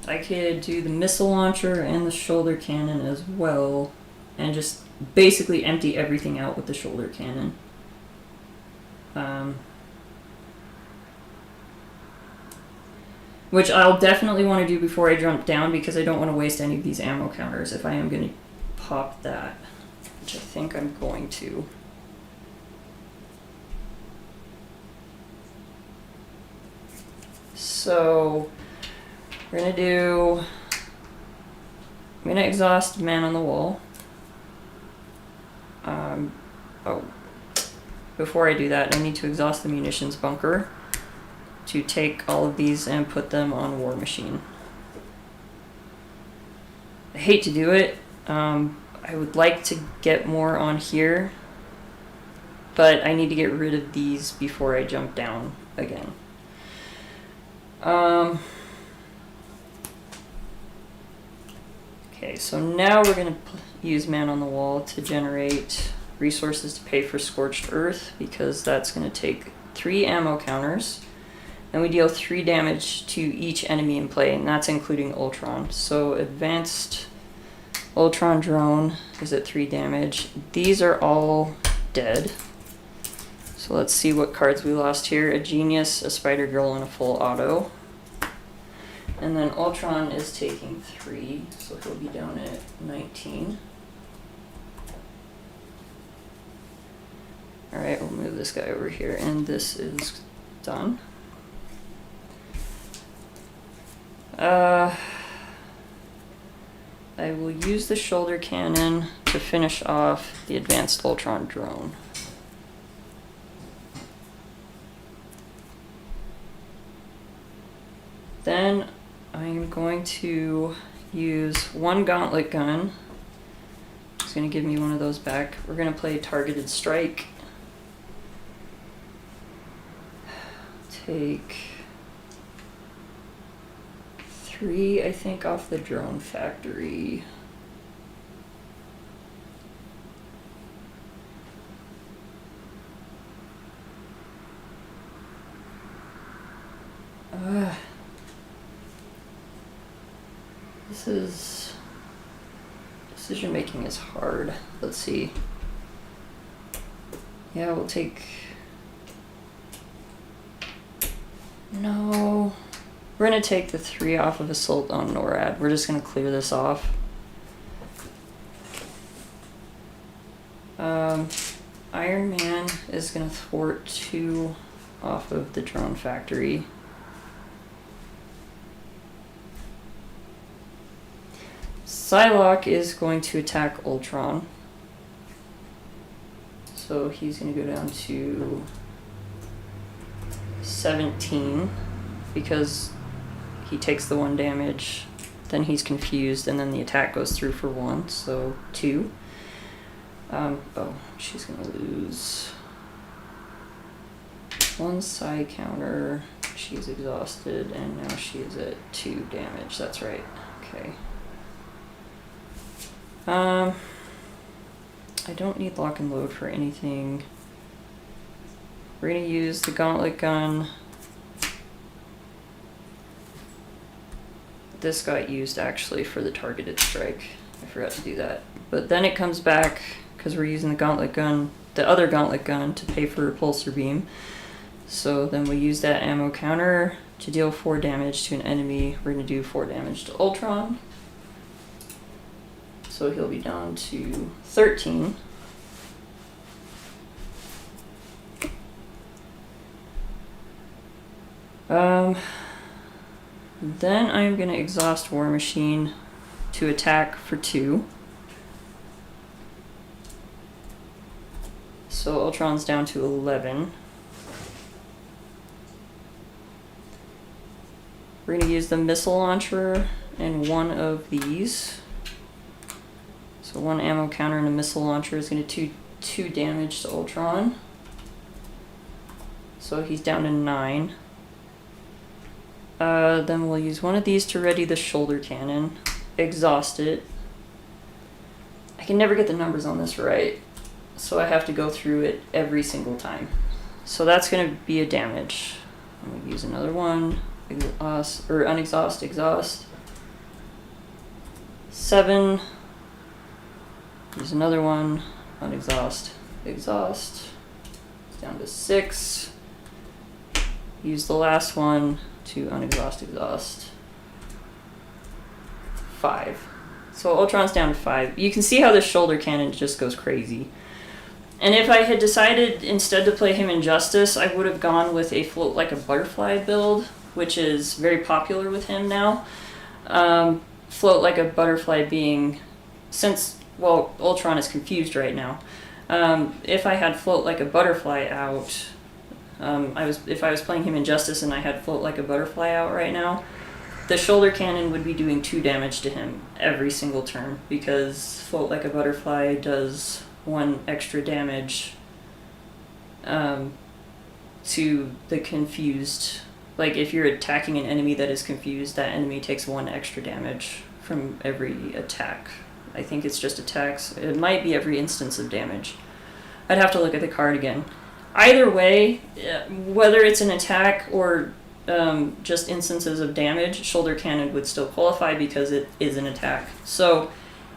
Speaker 3: I could do the missile launcher and the shoulder cannon as well, and just basically empty everything out with the shoulder cannon. Which I'll definitely want to do before I jump down, because I don't want to waste any of these ammo counters if I am going to pop that, which I think I'm going to. So we're going to I'm going to exhaust Man on the Wall. Before I do that, I need to exhaust the munitions bunker to take all of these and put them on War Machine. I hate to do it. I would like to get more on here, but I need to get rid of these before I jump down again. Okay, so now we're going to use Man on the Wall to generate resources to pay for Scorched Earth, because that's going to take 3 ammo counters, and we deal 3 damage to each enemy in play, and that's including Ultron. So advanced Ultron drone is at 3 damage. These are all dead. So let's see what cards we lost here. A Genius, a Spider Girl, and a full auto. And then Ultron is taking 3, so he'll be down at 19. Alright, we'll move this guy over here, and this is done. I will use the shoulder cannon to finish off the advanced Ultron drone. Then I'm going to use 1 Gauntlet Gun. It's going to give me 1 of those back. We're going to play Targeted Strike. Take 3, I think, off the drone factory. Decision making is hard. Let's see. Yeah, we'll take. No. We're going to take the 3 off of Assault on NORAD. We're just going to clear this off. Iron Man is going to thwart 2 off of the drone factory. Psylocke is going to attack Ultron. So he's going to go down to 17 because he takes the 1 damage, then he's confused, and then the attack goes through for 1, so 2. Oh, she's going to lose 1 psi counter. She's exhausted, and now she is at 2 damage. That's right. Okay. I don't need lock and load for anything. We're going to use the Gauntlet Gun. This got used actually for the targeted strike. I forgot to do that. But then it comes back because we're using the Gauntlet Gun, the other Gauntlet Gun, to pay for Repulsor Beam. So then we use that ammo counter to deal 4 damage to an enemy. We're going to do 4 damage to Ultron. So he'll be down to 13. Then I'm going to exhaust War Machine to attack for 2. So Ultron's down to 11. We're going to use the missile launcher and one of these. So one ammo counter and a missile launcher is going to do 2 damage to Ultron. So he's down to 9. Then we'll use one of these to ready the shoulder cannon. Exhaust it. I can never get the numbers on this right, so I have to go through it every single time. So that's going to be a damage. I'm going to use another one. Exhaust, or unexhaust, exhaust. 7. Use another one. Unexhaust, exhaust. It's down to 6. Use the last one to unexhaust, exhaust. 5. So Ultron's down to 5. You can see how this shoulder cannon just goes crazy. And if I had decided instead to play him in Justice, I would have gone with a float like a butterfly build, which is very popular with him now. Float like a butterfly being, since, well, Ultron is confused right now. If I had float like a butterfly out, if I was playing him in Justice and I had float like a butterfly out right now, the shoulder cannon would be doing 2 damage to him every single turn, because float like a butterfly does 1 extra damage to the confused. Like if you're attacking an enemy that is confused, that enemy takes 1 extra damage from every attack. I think it's just attacks. It might be every instance of damage. I'd have to look at the card again. Either way, whether it's an attack or just instances of damage, shoulder cannon would still qualify because it is an attack. So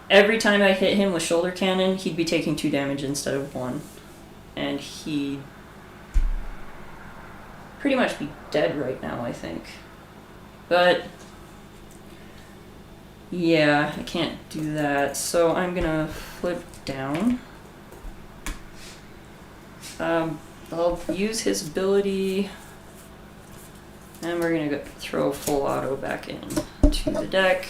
Speaker 3: every time I hit him with shoulder cannon, he'd be taking 2 damage instead of 1. And he'd pretty much be dead right now, I think. But yeah, I can't do that. So I'm gonna flip down. I'll use his ability, and we're gonna throw full auto back in to the deck.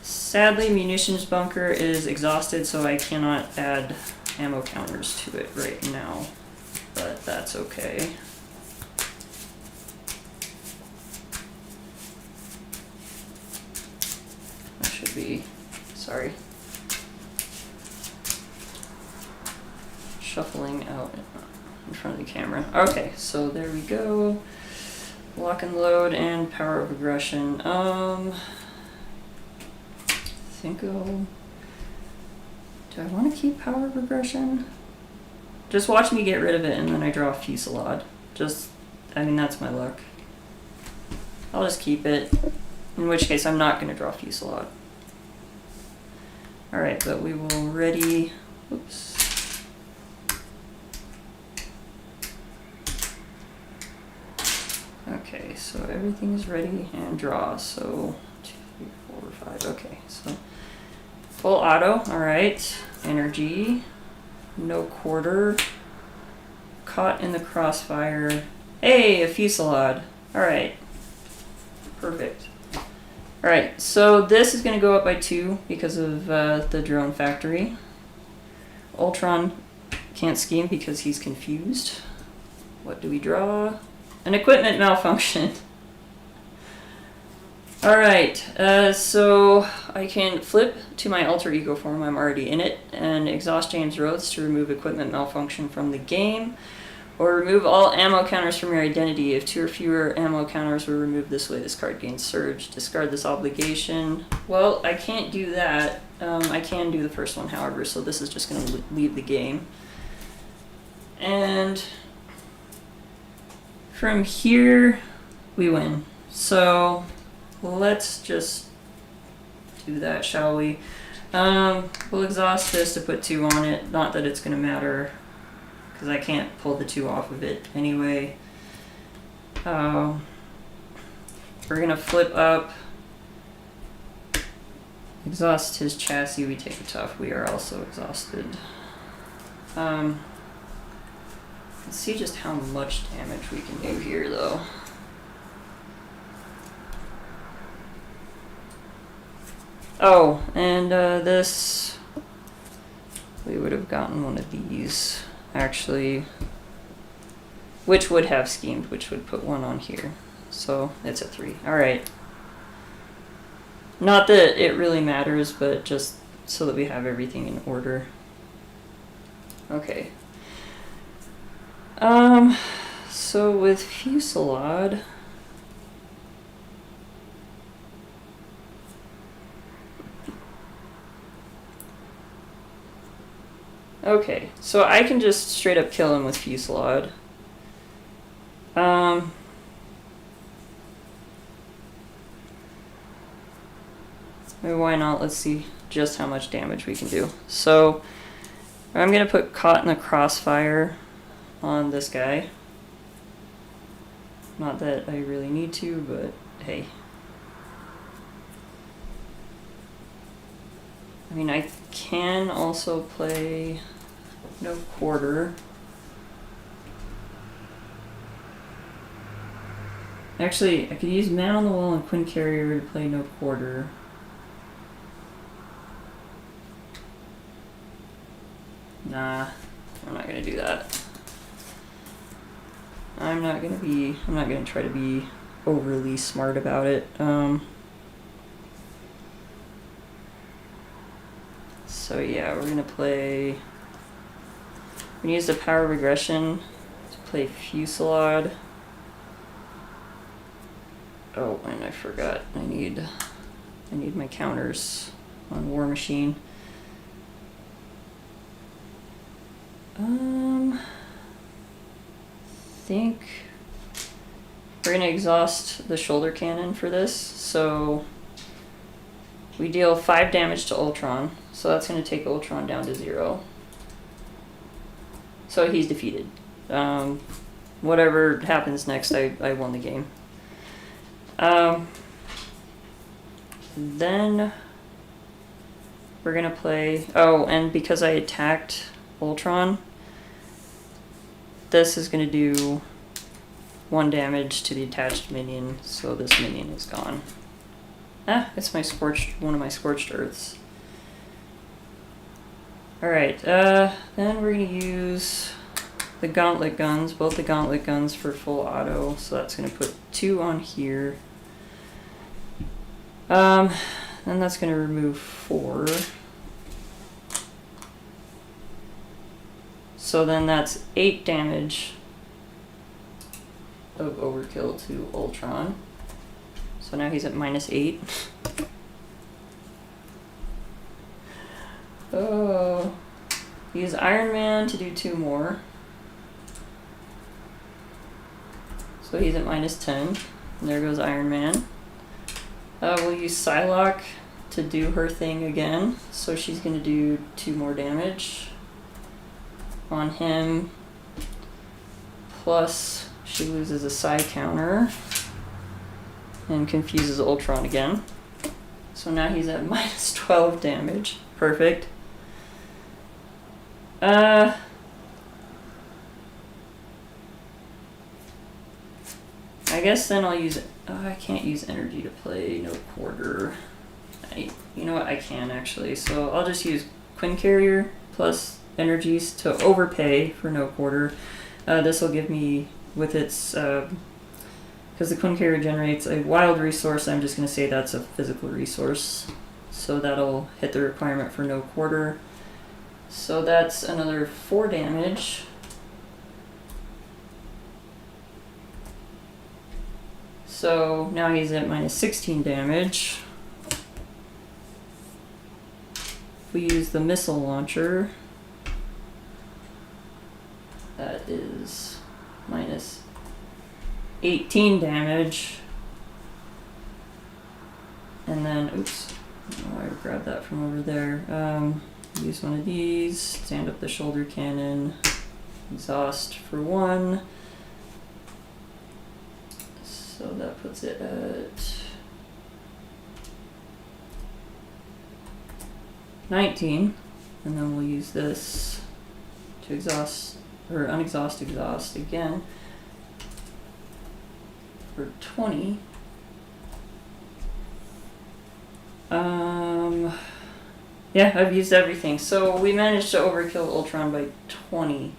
Speaker 3: Sadly, munitions bunker is exhausted, so I cannot add ammo counters to it right now, but that's okay. That should be, sorry. Shuffling out in front of the camera. Okay, so there we go. Lock and load and power of aggression. I think do I want to keep power of aggression? Just watch me get rid of it and then I draw a fusillade. I mean, that's my luck. I'll just keep it, in which case I'm not going to draw fusillade. Alright, but we will ready, oops. Okay, so everything is ready and draw. So 2, 3, 4, 5. Okay, so full auto. All right, energy, no quarter, caught in the crossfire. Hey, a fusillade. All right, perfect. All right, so this is going to go up by 2 because of the drone factory. Ultron can't scheme because he's confused. What do we draw? An equipment malfunction. Alright, so I can flip to my alter ego form, I'm already in it, and exhaust James Rhodes to remove equipment malfunction from the game, or remove all ammo counters from your identity. If 2 or fewer ammo counters were removed this way, this card gains surge. Discard this obligation. Well, I can't do that. I can do the first one, however, so this is just going to leave the game. And from here, we win. So let's just do that, shall we? We'll exhaust this to put 2 on it. Not that it's going to matter, because I can't pull the 2 off of it anyway. We're going to flip up. Exhaust his chassis, we take a tough. We are also exhausted. Let's see just how much damage we can do here, though. Oh, and this, we would have gotten one of these, actually, which would have schemed, which would put 1 on here. so it's a 3. Alright. Not that it really matters, but just so that we have everything in order. Okay. So with Fusillade, okay, so I can just straight up kill him with Fusillade. Why not? Let's see just how much damage we can do. So I'm gonna put Caught in the Crossfire on this guy. Not that I really need to, but hey. I mean, I can also play No Quarter. Actually, I could use Man on the Wall and Quinn Carrier to play No Quarter. Nah, I'm not gonna do that. I'm not gonna try to be overly smart about it. So yeah, we're gonna use the Power Regression to play Fusillade. Oh, and I forgot, I need my counters on War Machine. I think we're gonna exhaust the shoulder cannon for this. So we deal 5 damage to Ultron, so that's gonna take Ultron down to 0. So he's defeated. Whatever happens next, I won the game. Then we're gonna play, oh, and because I attacked Ultron, this is going to do 1 damage to the attached minion, so this minion is gone. Ah, it's one of my Scorched Earths. Alright, then we're going to use the Gauntlet Guns, both the Gauntlet Guns for full auto, so that's going to put 2 on here. Then that's going to remove 4. So then that's 8 damage of overkill to Ultron. So now he's at -8. Oh, use Iron Man to do 2 more. So he's at -10. And there goes Iron Man. We'll use Psylocke to do her thing again. So she's going to do 2 more damage on him, plus she loses a psi counter and confuses Ultron again. So now he's at -12 damage. Perfect. I guess then I'll use, I can't use energy to play No Quarter. You know what, I can actually. So I'll just use Quinn Carrier plus energies to overpay for No Quarter. This will give me, with its, because the Quinn Carrier generates a wild resource, I'm just going to say that's a physical resource. So that'll hit the requirement for No Quarter. So that's another 4 damage. So now he's at -16 damage. If we use the missile launcher, that is -18 damage. And then, oops, oh, I grabbed that from over there. Use one of these, stand up the shoulder cannon, exhaust for 1. So that puts it at 19. And then we'll use this to exhaust, or exhaust again for 20. Yeah, I've used everything. So we managed to overkill Ultron by 20.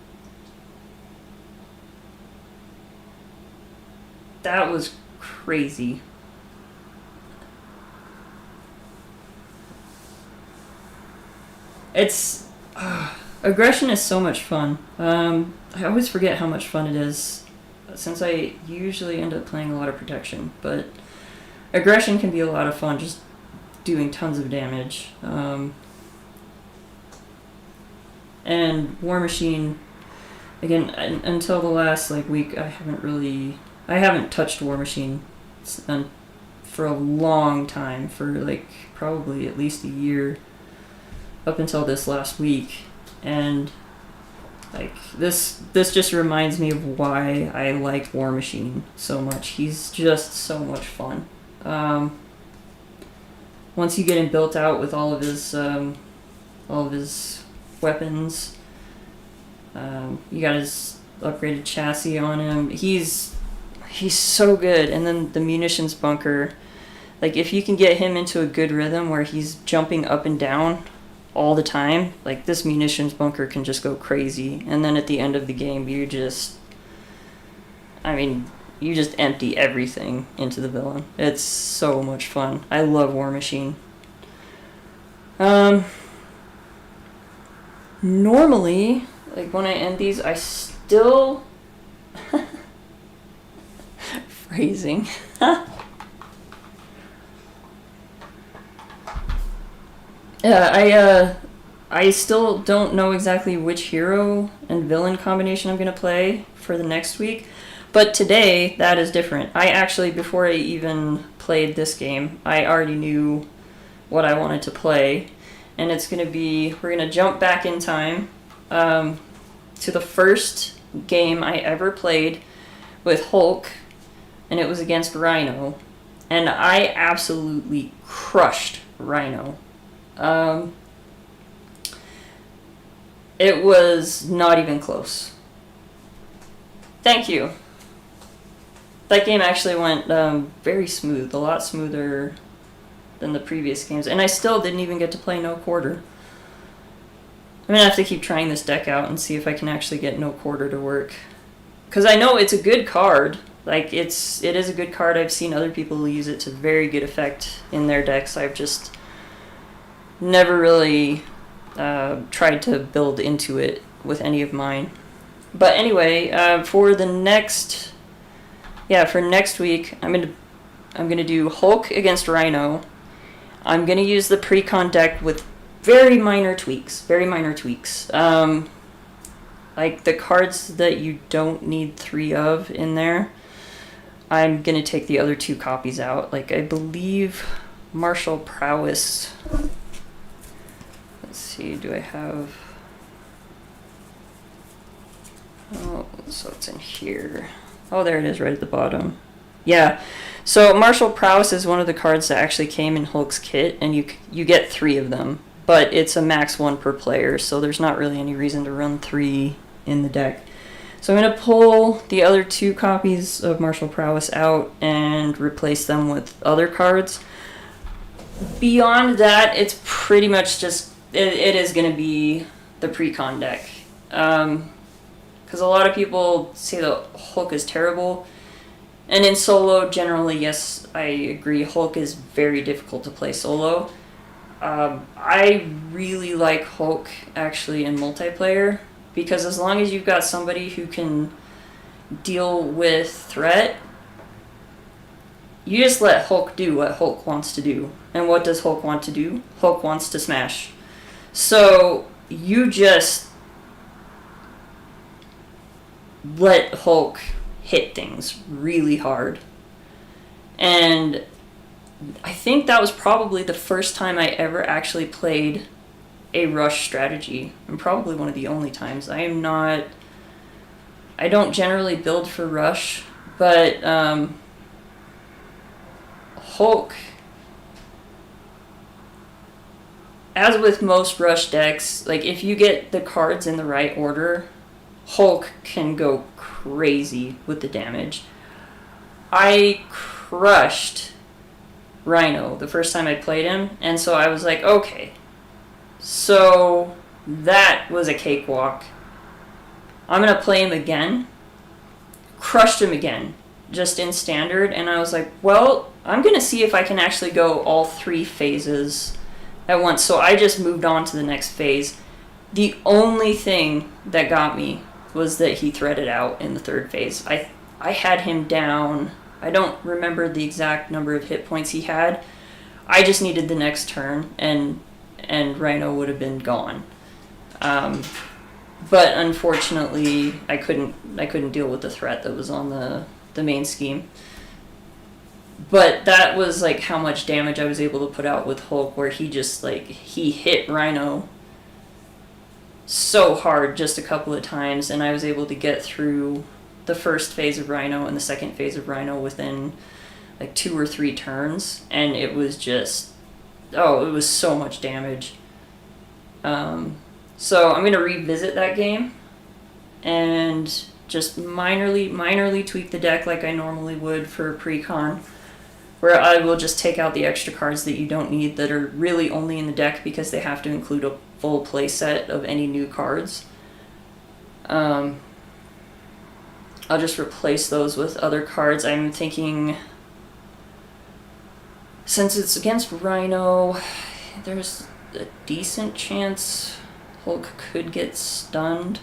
Speaker 3: That was crazy. It's aggression is so much fun. I always forget how much fun it is, since I usually end up playing a lot of protection. But aggression can be a lot of fun, just doing tons of damage. And War Machine, again, until the last week, I haven't touched War Machine for a long time, for probably at least a year, up until this last week. And this just reminds me of why I like War Machine so much. He's just so much fun. Once you get him built out with all of his weapons, you got his upgraded chassis on him. He's so good. And then the munitions bunker, if you can get him into a good rhythm where he's jumping up and down all the time, this munitions bunker can just go crazy. And then at the end of the game, you just empty everything into the villain. It's so much fun. I love War Machine. Normally, when I end these, I still... Phrasing. I still don't know exactly which hero and villain combination I'm going to play for the next week. But today, that is different. I actually, before I even played this game, I already knew what I wanted to play. And it's going to be, we're going to jump back in time to the first game I ever played with Hulk, and it was against Rhino. And I absolutely crushed Rhino. It was not even close. Thank you. That game actually went very smooth, a lot smoother than the previous games. And I still didn't even get to play No Quarter. I'm going to have to keep trying this deck out and see if I can actually get No Quarter to work. Because I know it's a good card. It is a good card. I've seen other people use it to very good effect in their decks. I've just never really tried to build into it with any of mine. But anyway, for next week, I'm gonna do Hulk against Rhino. I'm gonna use the pre-con deck with very minor tweaks. The cards that you don't need 3 of in there, I'm gonna take the other 2 copies out. I believe Martial Prowess. Let's see, do I have... Oh, so it's in here. Oh, there it is, right at the bottom. Yeah, so Martial Prowess is one of the cards that actually came in Hulk's kit, and you get 3 of them. But it's a max 1 per player, so there's not really any reason to run 3 in the deck. So I'm going to pull the other 2 copies of Martial Prowess out and replace them with other cards. Beyond that, it's pretty much just... It is going to be the pre-con deck. Because a lot of people say that Hulk is terrible. And in solo, generally, yes, I agree. Hulk is very difficult to play solo. I really like Hulk, actually, in multiplayer. Because as long as you've got somebody who can deal with threat, you just let Hulk do what Hulk wants to do. And what does Hulk want to do? Hulk wants to smash. So you just let Hulk hit things really hard. And I think that was probably the first time I ever actually played a rush strategy, and probably one of the only times. I don't generally build for rush, but Hulk, as with most rush decks, if you get the cards in the right order, Hulk can go crazy with the damage. I crushed Rhino the first time I played him, and so I was like, okay, so that was a cakewalk. I'm going to play him again. Crushed him again. just in standard, and I was like, well, I'm gonna see if I can actually go all 3 phases at once. So I just moved on to the next phase. The only thing that got me was that he threaded out in the 3rd phase. I had him down. I don't remember the exact number of hit points he had. I just needed the next turn, and Rhino would have been gone. But unfortunately, I couldn't deal with the threat that was on the main scheme. But that was like how much damage I was able to put out with Hulk, where he just he hit Rhino so hard just a couple of times, and I was able to get through the 1st phase of Rhino and the 2nd phase of Rhino within like 2 or 3 turns, and it was just, it was so much damage. So I'm gonna revisit that game and just minorly tweak the deck like I normally would for pre-con, where I will just take out the extra cards that you don't need, that are really only in the deck because they have to include a full play set of any new cards. I'll just replace those with other cards. I'm thinking, since it's against Rhino, there's a decent chance Hulk could get stunned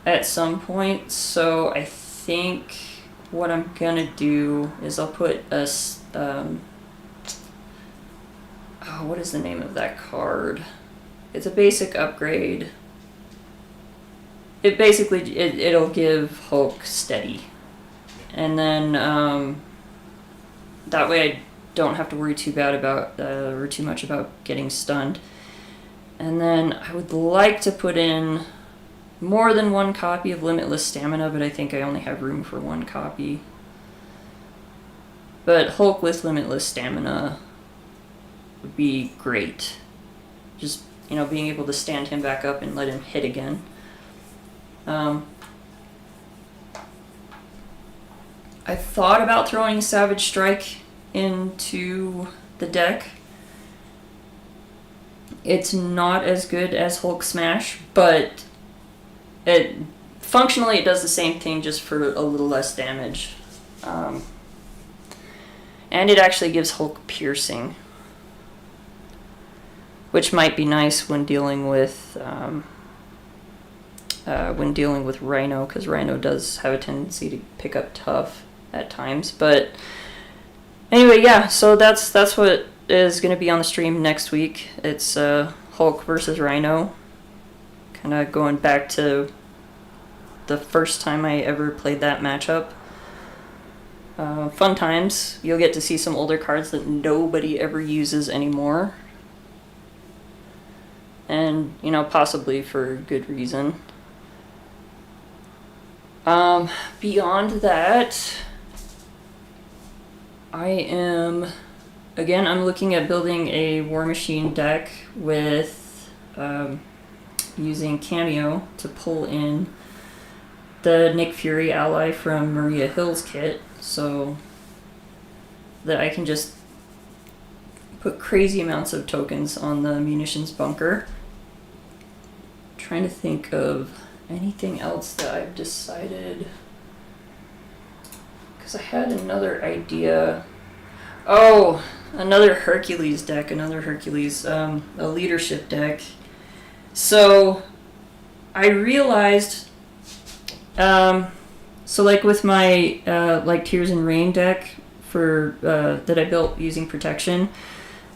Speaker 3: at some point. So I think what I'm gonna do is I'll put a what is the name of that card? It's a basic upgrade. It'll give Hulk steady, and then that way I don't have to worry too much about getting stunned. And then I would like to put in more than 1 copy of Limitless Stamina, but I think I only have room for 1 copy. But Hulk with Limitless Stamina would be great. Just, being able to stand him back up and let him hit again. I thought about throwing Savage Strike into the deck. It's not as good as Hulk Smash, but functionally it does the same thing, just for a little less damage. And it actually gives Hulk Piercing, which might be nice when dealing with Rhino, because Rhino does have a tendency to pick up tough at times. But anyway, yeah, so that's what is going to be on the stream next week. It's Hulk versus Rhino, kind of going back to the first time I ever played that matchup. Fun times. You'll get to see some older cards that nobody ever uses anymore, and possibly for good reason. Beyond that, I'm looking at building a War Machine deck with using Cameo to pull in the Nick Fury ally from Maria Hill's kit, so that I can just put crazy amounts of tokens on the munitions bunker. Trying to think of anything else that I've decided, because I had another idea. Oh, another Hercules deck, a leadership deck. So I realized, with my Tears and Rain deck for that I built using protection,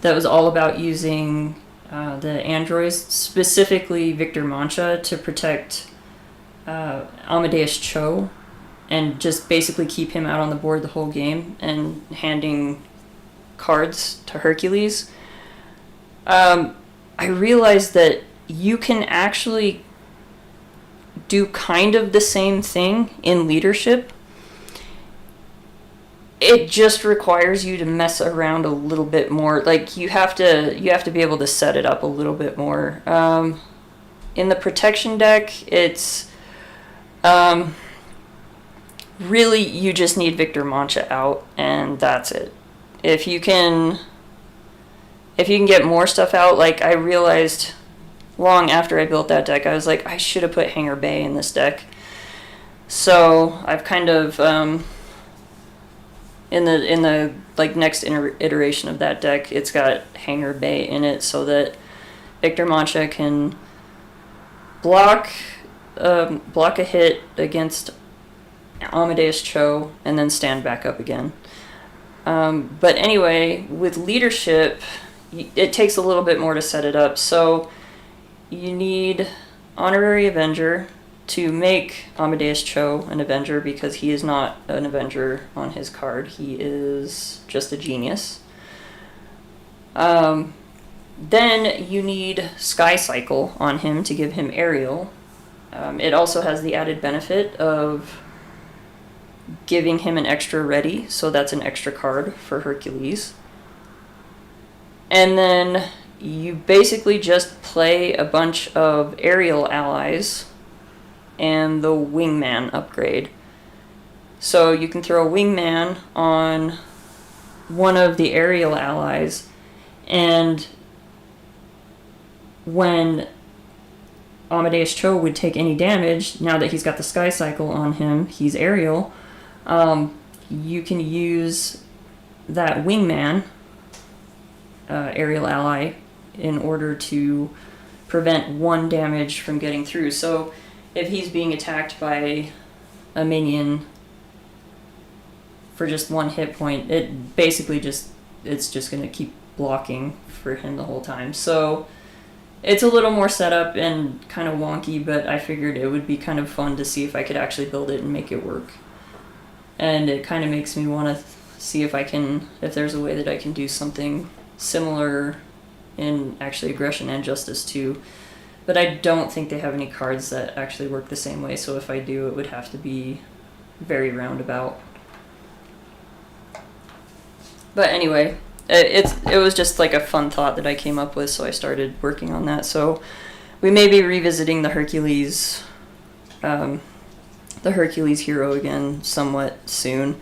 Speaker 3: that was all about using the androids, specifically Victor Mancha, to protect Amadeus Cho, and just basically keep him out on the board the whole game and handing cards to Hercules. I realized that you can actually do kind of the same thing in leadership. It just requires you to mess around a little bit more. Like, you have to be able to set it up a little bit more. In the protection deck, it's really, you just need Victor Mancha out, and that's it. If you can get more stuff out, like I realized long after I built that deck, I was like, I should have put Hanger Bay in this deck. So I've kind of in the like next iteration of that deck, it's got Hanger Bay in it, so that Victor Mancha can block a hit against Amadeus Cho and then stand back up again. But anyway, with leadership, it takes a little bit more to set it up. So you need Honorary Avenger to make Amadeus Cho an Avenger, because he is not an Avenger on his card. He is just a genius. Then you need Sky Cycle on him to give him Aerial. It also has the added benefit of giving him an extra ready, so that's an extra card for Hercules. And then you basically just play a bunch of aerial allies and the Wingman upgrade. So you can throw a Wingman on one of the aerial allies, and when Amadeus Cho would take any damage, now that he's got the Sky Cycle on him, he's aerial, you can use that Wingman aerial ally in order to prevent one damage from getting through. So if he's being attacked by a minion for just one hit point, it basically it's just going to keep blocking for him the whole time. So it's a little more setup and kind of wonky, but I figured it would be kind of fun to see if I could actually build it and make it work. And it kind of makes me want to see if there's a way that I can do something similar in actually Aggression and Justice too. But I don't think they have any cards that actually work the same way, so if I do, it would have to be very roundabout. But anyway, it was just like a fun thought that I came up with, so I started working on that. So we may be revisiting the Hercules hero again somewhat soon.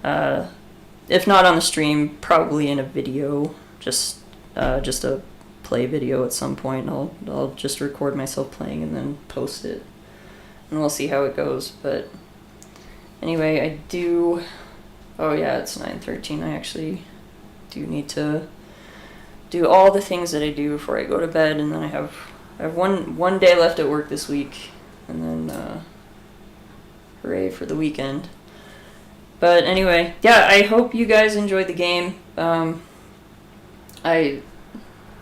Speaker 3: If not on the stream, probably in a video, just a play video at some point. I'll just record myself playing and then post it, and we'll see how it goes. But anyway, oh yeah, it's 9:13. I actually do need to do all the things that I do before I go to bed, and then I have one day left at work this week, and then hooray for the weekend. But anyway, yeah, I hope you guys enjoyed the game. I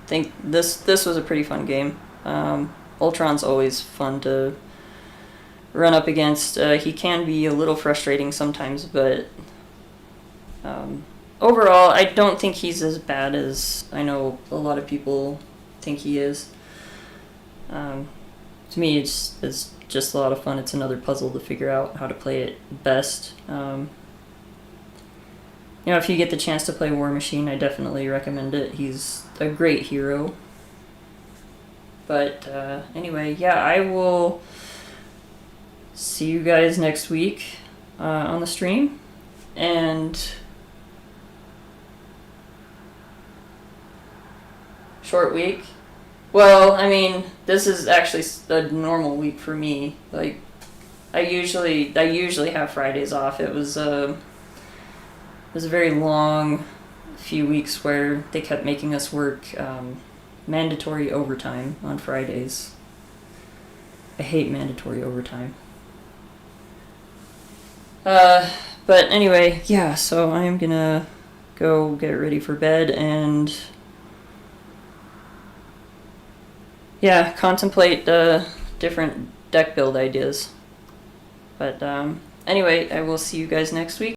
Speaker 3: think this was a pretty fun game. Ultron's always fun to run up against. He can be a little frustrating sometimes, but overall, I don't think he's as bad as I know a lot of people think he is. To me, it's just a lot of fun. It's another puzzle to figure out how to play it best. If you get the chance to play War Machine, I definitely recommend it. He's a great hero. But anyway, yeah, I will see you guys next week on the stream. And short week. Well, I mean, this is actually a normal week for me. Like, I usually have Fridays off. It was a very long few weeks where they kept making us work mandatory overtime on Fridays. I hate mandatory overtime. But anyway, yeah, so I am gonna go get ready for bed and contemplate different deck build ideas. But anyway, I will see you guys next week.